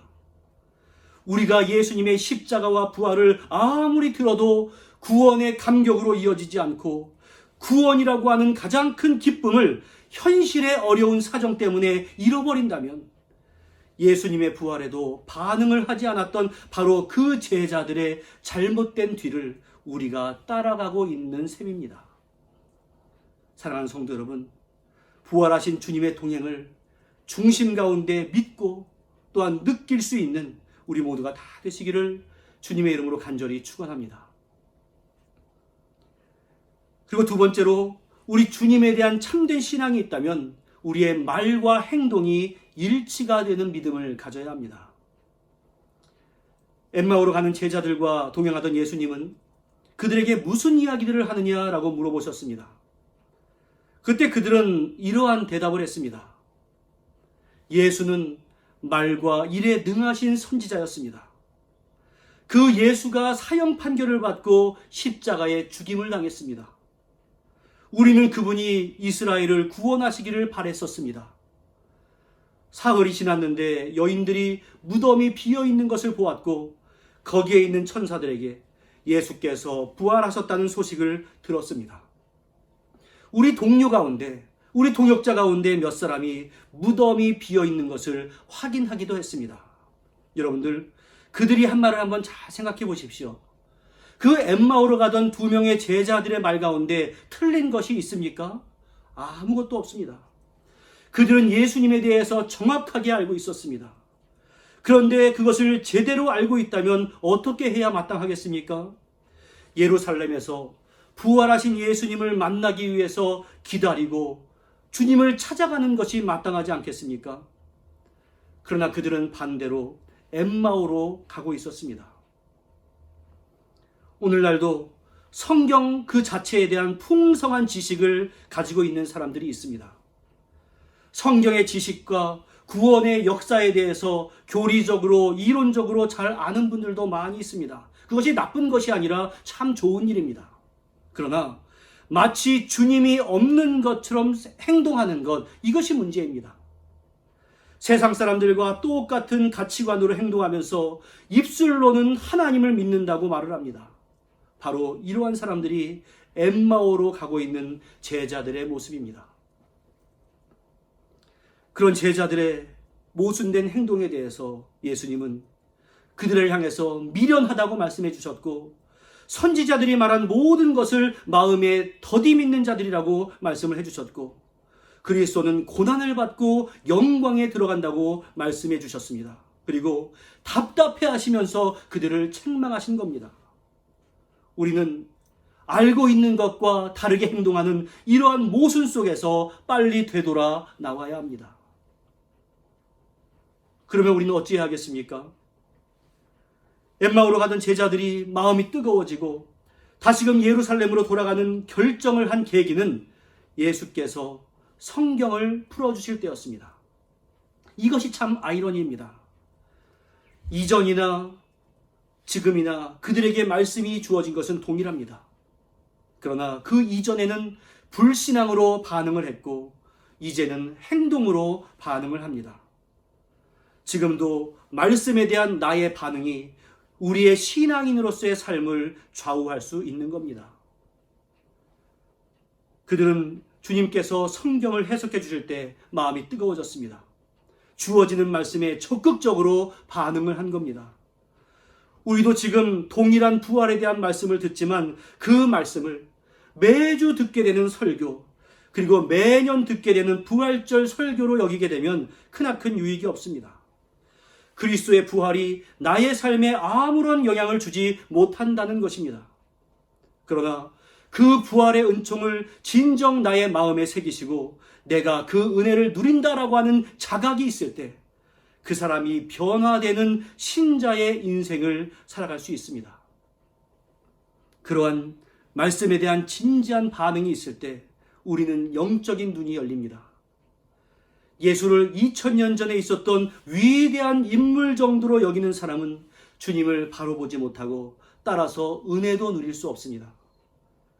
우리가 예수님의 십자가와 부활을 아무리 들어도 구원의 감격으로 이어지지 않고 구원이라고 하는 가장 큰 기쁨을 현실의 어려운 사정 때문에 잃어버린다면 예수님의 부활에도 반응을 하지 않았던 바로 그 제자들의 잘못된 뒤를 우리가 따라가고 있는 셈입니다. 사랑하는 성도 여러분, 부활하신 주님의 동행을 중심 가운데 믿고 또한 느낄 수 있는 우리 모두가 다 되시기를 주님의 이름으로 간절히 축원합니다. 그리고 두 번째로, 우리 주님에 대한 참된 신앙이 있다면 우리의 말과 행동이 일치가 되는 믿음을 가져야 합니다. 엠마오로 가는 제자들과 동행하던 예수님은 그들에게 무슨 이야기들을 하느냐라고 물어보셨습니다. 그때 그들은 이러한 대답을 했습니다. 예수는 말과 일에 능하신 선지자였습니다. 그 예수가 사형 판결을 받고 십자가에 죽임을 당했습니다. 우리는 그분이 이스라엘을 구원하시기를 바랬었습니다. 사흘이 지났는데 여인들이 무덤이 비어 있는 것을 보았고 거기에 있는 천사들에게 예수께서 부활하셨다는 소식을 들었습니다. 우리 동료 가운데, 우리 동역자 가운데 몇 사람이 무덤이 비어 있는 것을 확인하기도 했습니다. 여러분들, 그들이 한 말을 한번 잘 생각해 보십시오. 그 엠마오로 가던 2명의 제자들의 말 가운데 틀린 것이 있습니까? 아무것도 없습니다. 그들은 예수님에 대해서 정확하게 알고 있었습니다. 그런데 그것을 제대로 알고 있다면 어떻게 해야 마땅하겠습니까? 예루살렘에서 부활하신 예수님을 만나기 위해서 기다리고 주님을 찾아가는 것이 마땅하지 않겠습니까? 그러나 그들은 반대로 엠마오로 가고 있었습니다. 오늘날도 성경 그 자체에 대한 풍성한 지식을 가지고 있는 사람들이 있습니다. 성경의 지식과 구원의 역사에 대해서 교리적으로, 이론적으로 잘 아는 분들도 많이 있습니다. 그것이 나쁜 것이 아니라 참 좋은 일입니다. 그러나 마치 주님이 없는 것처럼 행동하는 것, 이것이 문제입니다. 세상 사람들과 똑같은 가치관으로 행동하면서 입술로는 하나님을 믿는다고 말을 합니다. 바로 이러한 사람들이 엠마오로 가고 있는 제자들의 모습입니다. 그런 제자들의 모순된 행동에 대해서 예수님은 그들을 향해서 미련하다고 말씀해 주셨고, 선지자들이 말한 모든 것을 마음에 더디 믿는 자들이라고 말씀을 해주셨고, 그리스도는 고난을 받고 영광에 들어간다고 말씀해 주셨습니다. 그리고 답답해 하시면서 그들을 책망하신 겁니다. 우리는 알고 있는 것과 다르게 행동하는 이러한 모순 속에서 빨리 되돌아 나와야 합니다. 그러면 우리는 어찌해야 하겠습니까? 엠마오로 가던 제자들이 마음이 뜨거워지고 다시금 예루살렘으로 돌아가는 결정을 한 계기는 예수께서 성경을 풀어주실 때였습니다. 이것이 참 아이러니입니다. 이전이나 지금이나 그들에게 말씀이 주어진 것은 동일합니다. 그러나 그 이전에는 불신앙으로 반응을 했고 이제는 행동으로 반응을 합니다. 지금도 말씀에 대한 나의 반응이 우리의 신앙인으로서의 삶을 좌우할 수 있는 겁니다. 그들은 주님께서 성경을 해석해 주실 때 마음이 뜨거워졌습니다. 주어지는 말씀에 적극적으로 반응을 한 겁니다. 우리도 지금 동일한 부활에 대한 말씀을 듣지만 그 말씀을 매주 듣게 되는 설교, 그리고 매년 듣게 되는 부활절 설교로 여기게 되면 크나큰 유익이 없습니다. 그리스도의 부활이 나의 삶에 아무런 영향을 주지 못한다는 것입니다. 그러나 그 부활의 은총을 진정 나의 마음에 새기시고 내가 그 은혜를 누린다라고 하는 자각이 있을 때 그 사람이 변화되는 신자의 인생을 살아갈 수 있습니다. 그러한 말씀에 대한 진지한 반응이 있을 때 우리는 영적인 눈이 열립니다. 예수를 2000년 전에 있었던 위대한 인물 정도로 여기는 사람은 주님을 바로 보지 못하고 따라서 은혜도 누릴 수 없습니다.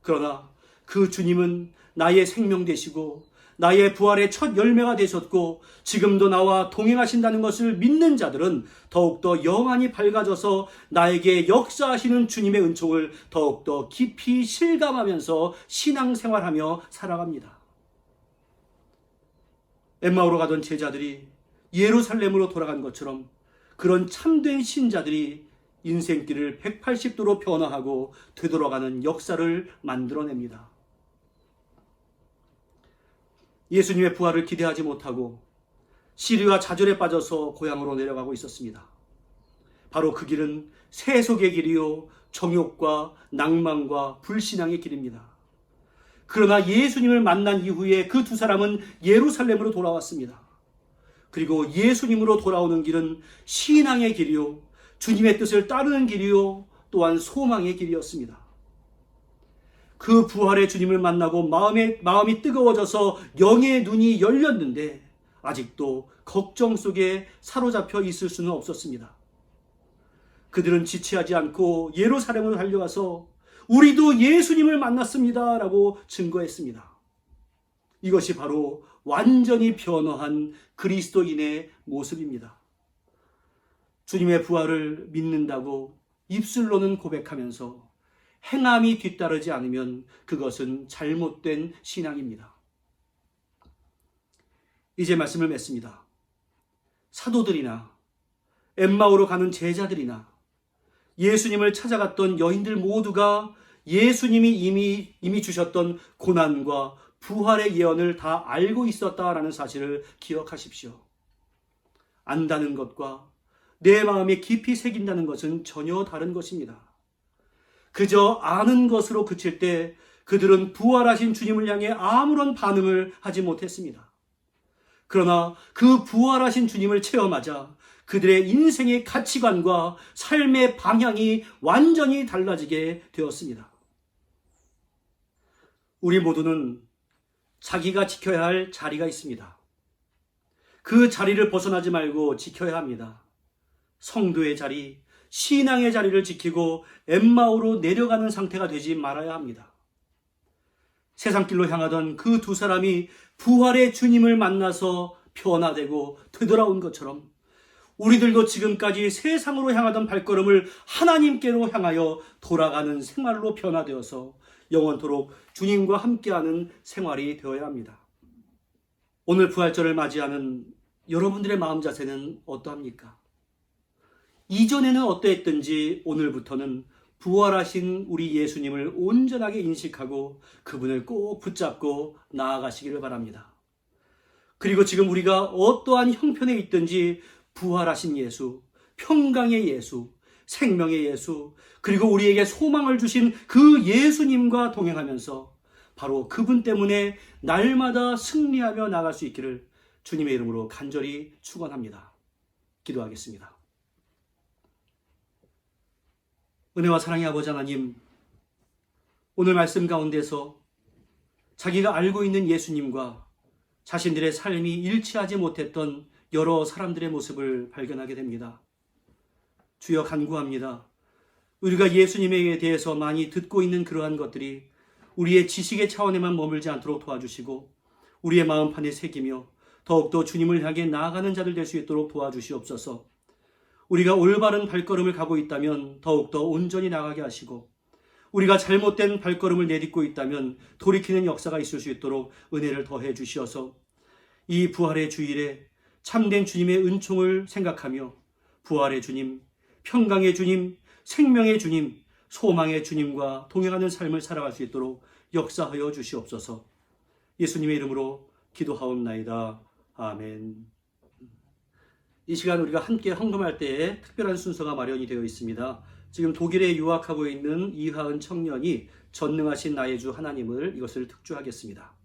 그러나 그 주님은 나의 생명 되시고 나의 부활의 첫 열매가 되셨고 지금도 나와 동행하신다는 것을 믿는 자들은 더욱더 영안이 밝아져서 나에게 역사하시는 주님의 은총을 더욱더 깊이 실감하면서 신앙생활하며 살아갑니다. 엠마오로 가던 제자들이 예루살렘으로 돌아간 것처럼 그런 참된 신자들이 인생길을 180도로 변화하고 되돌아가는 역사를 만들어냅니다. 예수님의 부활을 기대하지 못하고 시리와 좌절에 빠져서 고향으로 내려가고 있었습니다. 바로 그 길은 세속의 길이요 정욕과 낭만과 불신앙의 길입니다. 그러나 예수님을 만난 이후에 그 두 사람은 예루살렘으로 돌아왔습니다. 그리고 예수님으로 돌아오는 길은 신앙의 길이요, 주님의 뜻을 따르는 길이요, 또한 소망의 길이었습니다. 그 부활의 주님을 만나고 마음이 뜨거워져서 영의 눈이 열렸는데 아직도 걱정 속에 사로잡혀 있을 수는 없었습니다. 그들은 지체하지 않고 예루살렘으로 달려가서 우리도 예수님을 만났습니다 라고 증거했습니다. 이것이 바로 완전히 변화한 그리스도인의 모습입니다. 주님의 부활을 믿는다고 입술로는 고백하면서 행함이 뒤따르지 않으면 그것은 잘못된 신앙입니다. 이제 말씀을 맺습니다. 사도들이나 엠마오로 가는 제자들이나 예수님을 찾아갔던 여인들 모두가 예수님이 이미 주셨던 고난과 부활의 예언을 다 알고 있었다라는 사실을 기억하십시오. 안다는 것과 내 마음에 깊이 새긴다는 것은 전혀 다른 것입니다. 그저 아는 것으로 그칠 때 그들은 부활하신 주님을 향해 아무런 반응을 하지 못했습니다. 그러나 그 부활하신 주님을 체험하자 그들의 인생의 가치관과 삶의 방향이 완전히 달라지게 되었습니다. 우리 모두는 자기가 지켜야 할 자리가 있습니다. 그 자리를 벗어나지 말고 지켜야 합니다. 성도의 자리, 신앙의 자리를 지키고 엠마오로 내려가는 상태가 되지 말아야 합니다. 세상길로 향하던 그 두 사람이 부활의 주님을 만나서 변화되고 되돌아온 것처럼 우리들도 지금까지 세상으로 향하던 발걸음을 하나님께로 향하여 돌아가는 생활로 변화되어서 영원토록 주님과 함께하는 생활이 되어야 합니다. 오늘 부활절을 맞이하는 여러분들의 마음 자세는 어떠합니까? 이전에는 어떠했든지 오늘부터는 부활하신 우리 예수님을 온전하게 인식하고 그분을 꼭 붙잡고 나아가시기를 바랍니다. 그리고 지금 우리가 어떠한 형편에 있든지 부활하신 예수, 평강의 예수, 생명의 예수, 그리고 우리에게 소망을 주신 그 예수님과 동행하면서 바로 그분 때문에 날마다 승리하며 나갈 수 있기를 주님의 이름으로 간절히 축원합니다. 기도하겠습니다. 은혜와 사랑의 아버지 하나님, 오늘 말씀 가운데서 자기가 알고 있는 예수님과 자신들의 삶이 일치하지 못했던 여러 사람들의 모습을 발견하게 됩니다. 주여 간구합니다. 우리가 예수님에 대해서 많이 듣고 있는 그러한 것들이 우리의 지식의 차원에만 머물지 않도록 도와주시고 우리의 마음판에 새기며 더욱더 주님을 향해 나아가는 자들 될 수 있도록 도와주시옵소서. 우리가 올바른 발걸음을 가고 있다면 더욱더 온전히 나가게 하시고 우리가 잘못된 발걸음을 내딛고 있다면 돌이키는 역사가 있을 수 있도록 은혜를 더해 주시어서 이 부활의 주일에 참된 주님의 은총을 생각하며 부활의 주님, 평강의 주님, 생명의 주님, 소망의 주님과 동행하는 삶을 살아갈 수 있도록 역사하여 주시옵소서. 예수님의 이름으로 기도하옵나이다. 아멘. 이 시간 우리가 함께 헌금할 때에 특별한 순서가 마련이 되어 있습니다. 지금 독일에 유학하고 있는 이하은 청년이 전능하신 나의 주 하나님을 이것을 특주하겠습니다.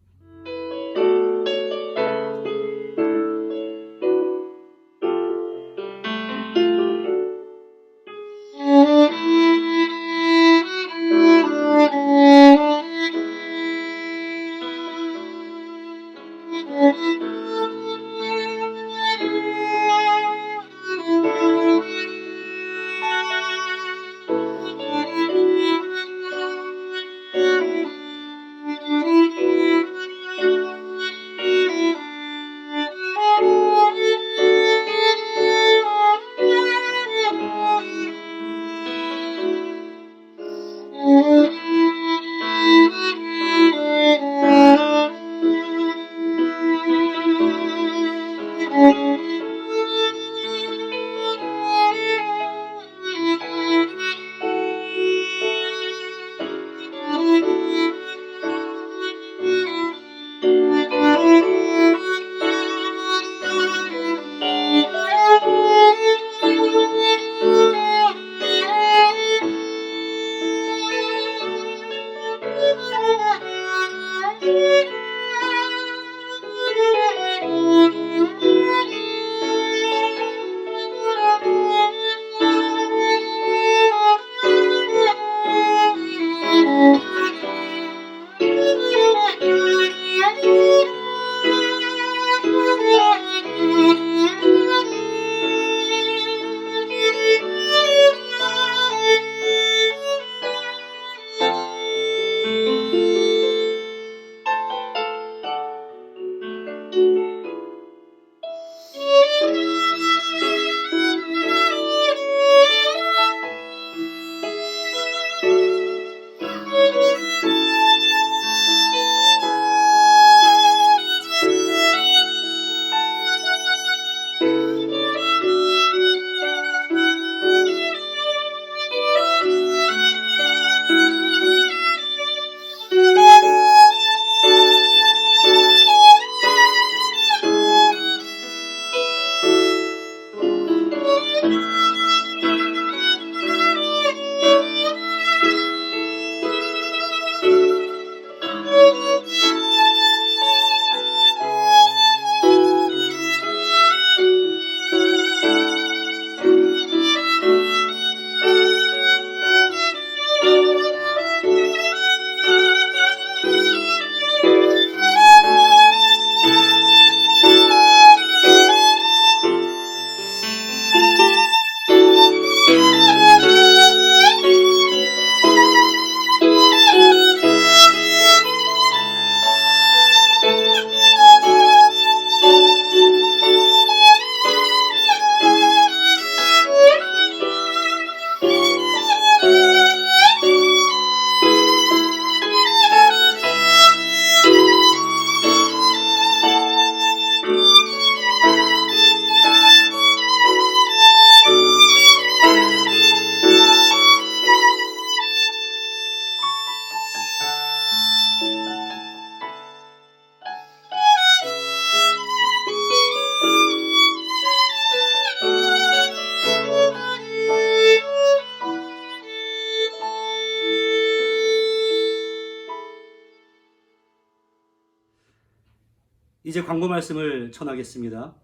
이제 광고 말씀을 전하겠습니다.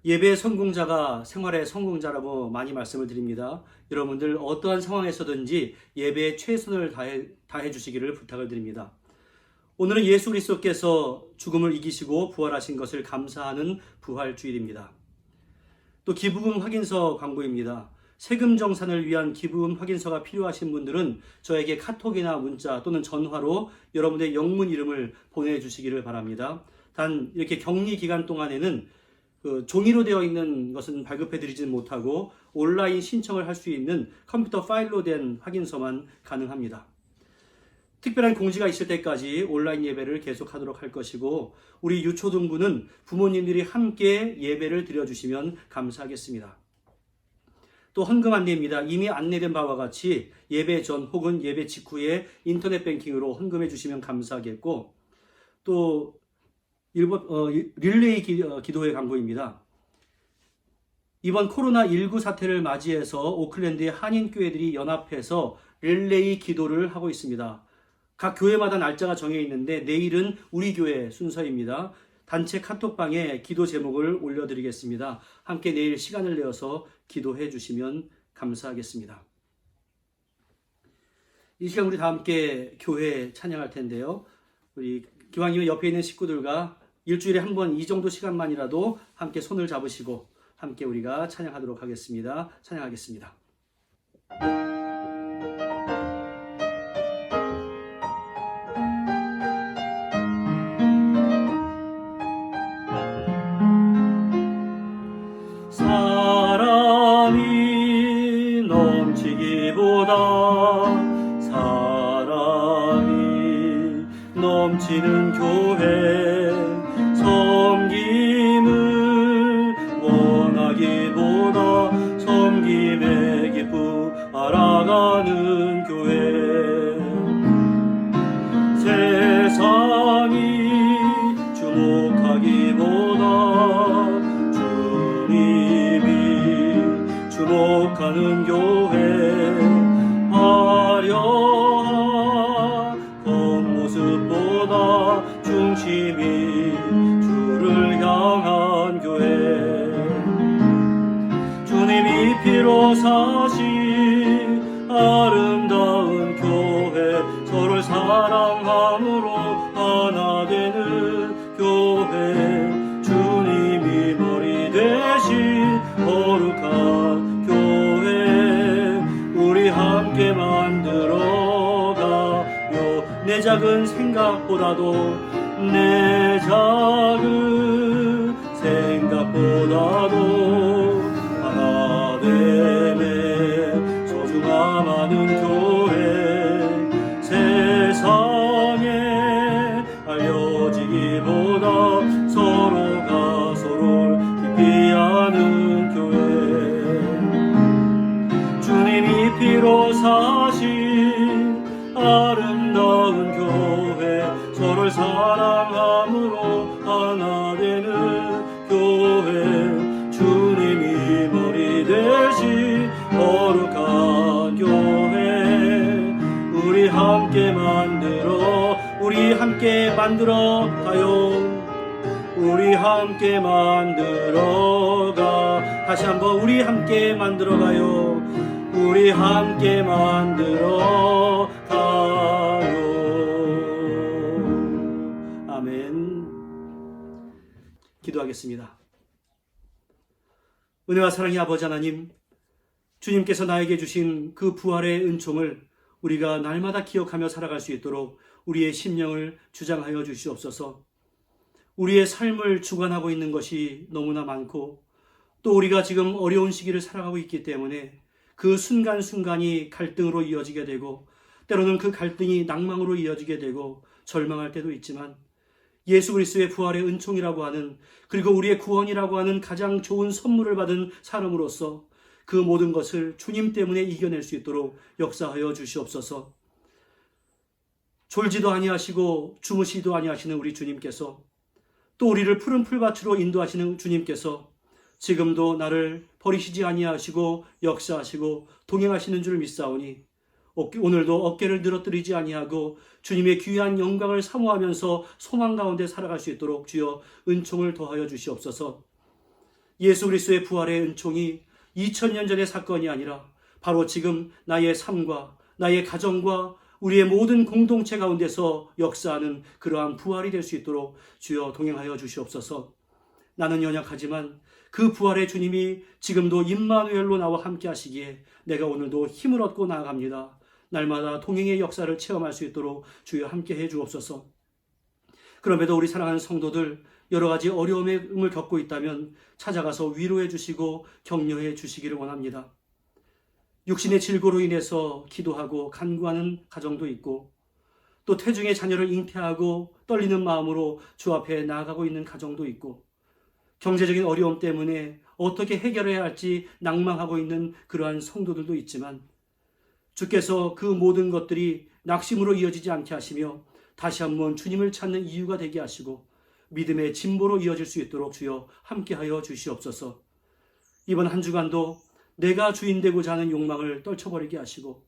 예배의 성공자가 생활의 성공자라고 많이 말씀을 드립니다. 여러분들 어떠한 상황에서든지 예배에 최선을 다해 주시기를 부탁을 드립니다. 오늘은 예수 그리스도께서 죽음을 이기시고 부활하신 것을 감사하는 부활주일입니다. 또 기부금 확인서 광고입니다. 세금 정산을 위한 기부금 확인서가 필요하신 분들은 저에게 카톡이나 문자 또는 전화로 여러분의 영문 이름을 보내주시기를 바랍니다. 단 이렇게 격리 기간 동안에는 종이로 되어 있는 것은 발급해드리지 못하고 온라인 신청을 할 수 있는 컴퓨터 파일로 된 확인서만 가능합니다. 특별한 공지가 있을 때까지 온라인 예배를 계속하도록 할 것이고 우리 유초등부는 부모님들이 함께 예배를 드려주시면 감사하겠습니다. 또 헌금 안내입니다. 이미 안내된 바와 같이 예배 전 혹은 예배 직후에 인터넷 뱅킹으로 헌금해 주시면 감사하겠고 또 릴레이 기도회 광고입니다. 이번 코로나19 사태를 맞이해서 오클랜드의 한인교회들이 연합해서 릴레이 기도를 하고 있습니다. 각 교회마다 날짜가 정해 있는데 내일은 우리 교회 순서입니다. 단체 카톡방에 기도 제목을 올려드리겠습니다. 함께 내일 시간을 내어서 기도해 주시면 감사하겠습니다. 이 시간 우리 다 함께 교회 찬양할 텐데요. 우리 기왕이면 옆에 있는 식구들과 일주일에 한 번 이 정도 시간만이라도 함께 손을 잡으시고 함께 우리가 찬양하도록 하겠습니다. 찬양하겠습니다. 사랑이 넘치기보다 사랑이 넘치는 교회 섬김을 원하기보다 섬김의 기쁨 알아가는 교회 세상이 주목하기보다 주님이 주목하는 교회 화려한 겉모습보다 중심이 주를 향한 교회 주님이 피로 사신 아름다운 교회 서로를 사랑함으로 하나 되는 교회 주님이 머리 되신 거룩한 교회 우리 함께 만들어가요 내 작은 생각보다도 내 작은 생각보다도 하나 되네 소중함 많은 교회 세상에 알려지기보다 서로가 서로를 깊이 아는 교회 주님이 피로 사신 아름다운 교회 서로를 사랑함으로 하나 되는 교회 함께 만들어 가요. 우리 함께 만들어 가. 다시 한번 우리 함께 만들어 가요. 우리 함께 만들어 가요. 아멘. 기도하겠습니다. 은혜와 사랑의 아버지 하나님, 주님께서 나에게 주신 그 부활의 은총을 우리가 날마다 기억하며 살아갈 수 있도록 우리의 심령을 주장하여 주시옵소서. 우리의 삶을 주관하고 있는 것이 너무나 많고 또 우리가 지금 어려운 시기를 살아가고 있기 때문에 그 순간순간이 갈등으로 이어지게 되고 때로는 그 갈등이 낭망으로 이어지게 되고 절망할 때도 있지만 예수 그리스도의 부활의 은총이라고 하는, 그리고 우리의 구원이라고 하는 가장 좋은 선물을 받은 사람으로서 그 모든 것을 주님 때문에 이겨낼 수 있도록 역사하여 주시옵소서. 졸지도 아니하시고 주무시도 아니하시는 우리 주님께서, 또 우리를 푸른 풀밭으로 인도하시는 주님께서 지금도 나를 버리시지 아니하시고 역사하시고 동행하시는 줄 믿사오니 오늘도 어깨를 늘어뜨리지 아니하고 주님의 귀한 영광을 사모하면서 소망 가운데 살아갈 수 있도록 주여 은총을 더하여 주시옵소서. 예수 그리스도의 부활의 은총이 2000년 전의 사건이 아니라 바로 지금 나의 삶과 나의 가정과 우리의 모든 공동체 가운데서 역사하는 그러한 부활이 될 수 있도록 주여 동행하여 주시옵소서. 나는 연약하지만 그 부활의 주님이 지금도 임마누엘로 나와 함께 하시기에 내가 오늘도 힘을 얻고 나아갑니다. 날마다 동행의 역사를 체험할 수 있도록 주여 함께 해 주옵소서. 그럼에도 우리 사랑하는 성도들 여러 가지 어려움을 겪고 있다면 찾아가서 위로해 주시고 격려해 주시기를 원합니다. 육신의 질고로 인해서 기도하고 간구하는 가정도 있고 또 태중의 자녀를 잉태하고 떨리는 마음으로 주 앞에 나아가고 있는 가정도 있고 경제적인 어려움 때문에 어떻게 해결해야 할지 낭망하고 있는 그러한 성도들도 있지만 주께서 그 모든 것들이 낙심으로 이어지지 않게 하시며 다시 한번 주님을 찾는 이유가 되게 하시고 믿음의 진보로 이어질 수 있도록 주여 함께하여 주시옵소서. 이번 한 주간도 내가 주인 되고자 하는 욕망을 떨쳐버리게 하시고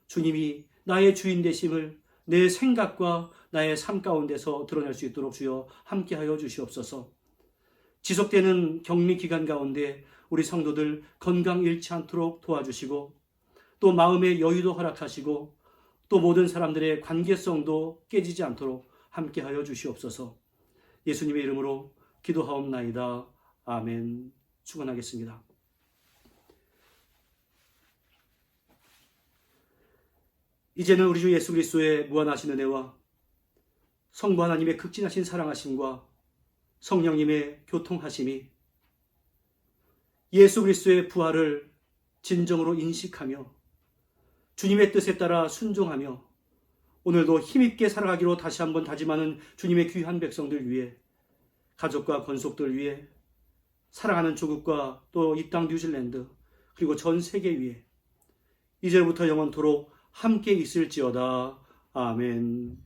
주님이 나의 주인 되심을 내 생각과 나의 삶 가운데서 드러낼 수 있도록 주여 함께하여 주시옵소서. 지속되는 격리 기간 가운데 우리 성도들 건강 잃지 않도록 도와주시고 또 마음의 여유도 허락하시고 또 모든 사람들의 관계성도 깨지지 않도록 함께하여 주시옵소서. 예수님의 이름으로 기도하옵나이다. 아멘. 축원하겠습니다. 이제는 우리 주 예수 그리스도의 무한하신 은혜와 성부 하나님의 극진하신 사랑하심과 성령님의 교통하심이 예수 그리스도의 부활을 진정으로 인식하며 주님의 뜻에 따라 순종하며 오늘도 힘있게 살아가기로 다시 한번 다짐하는 주님의 귀한 백성들 위해, 가족과 권속들 위해, 사랑하는 조국과 또 이 땅 뉴질랜드 그리고 전 세계 위에 이제부터 영원토록 함께 있을지어다. 아멘.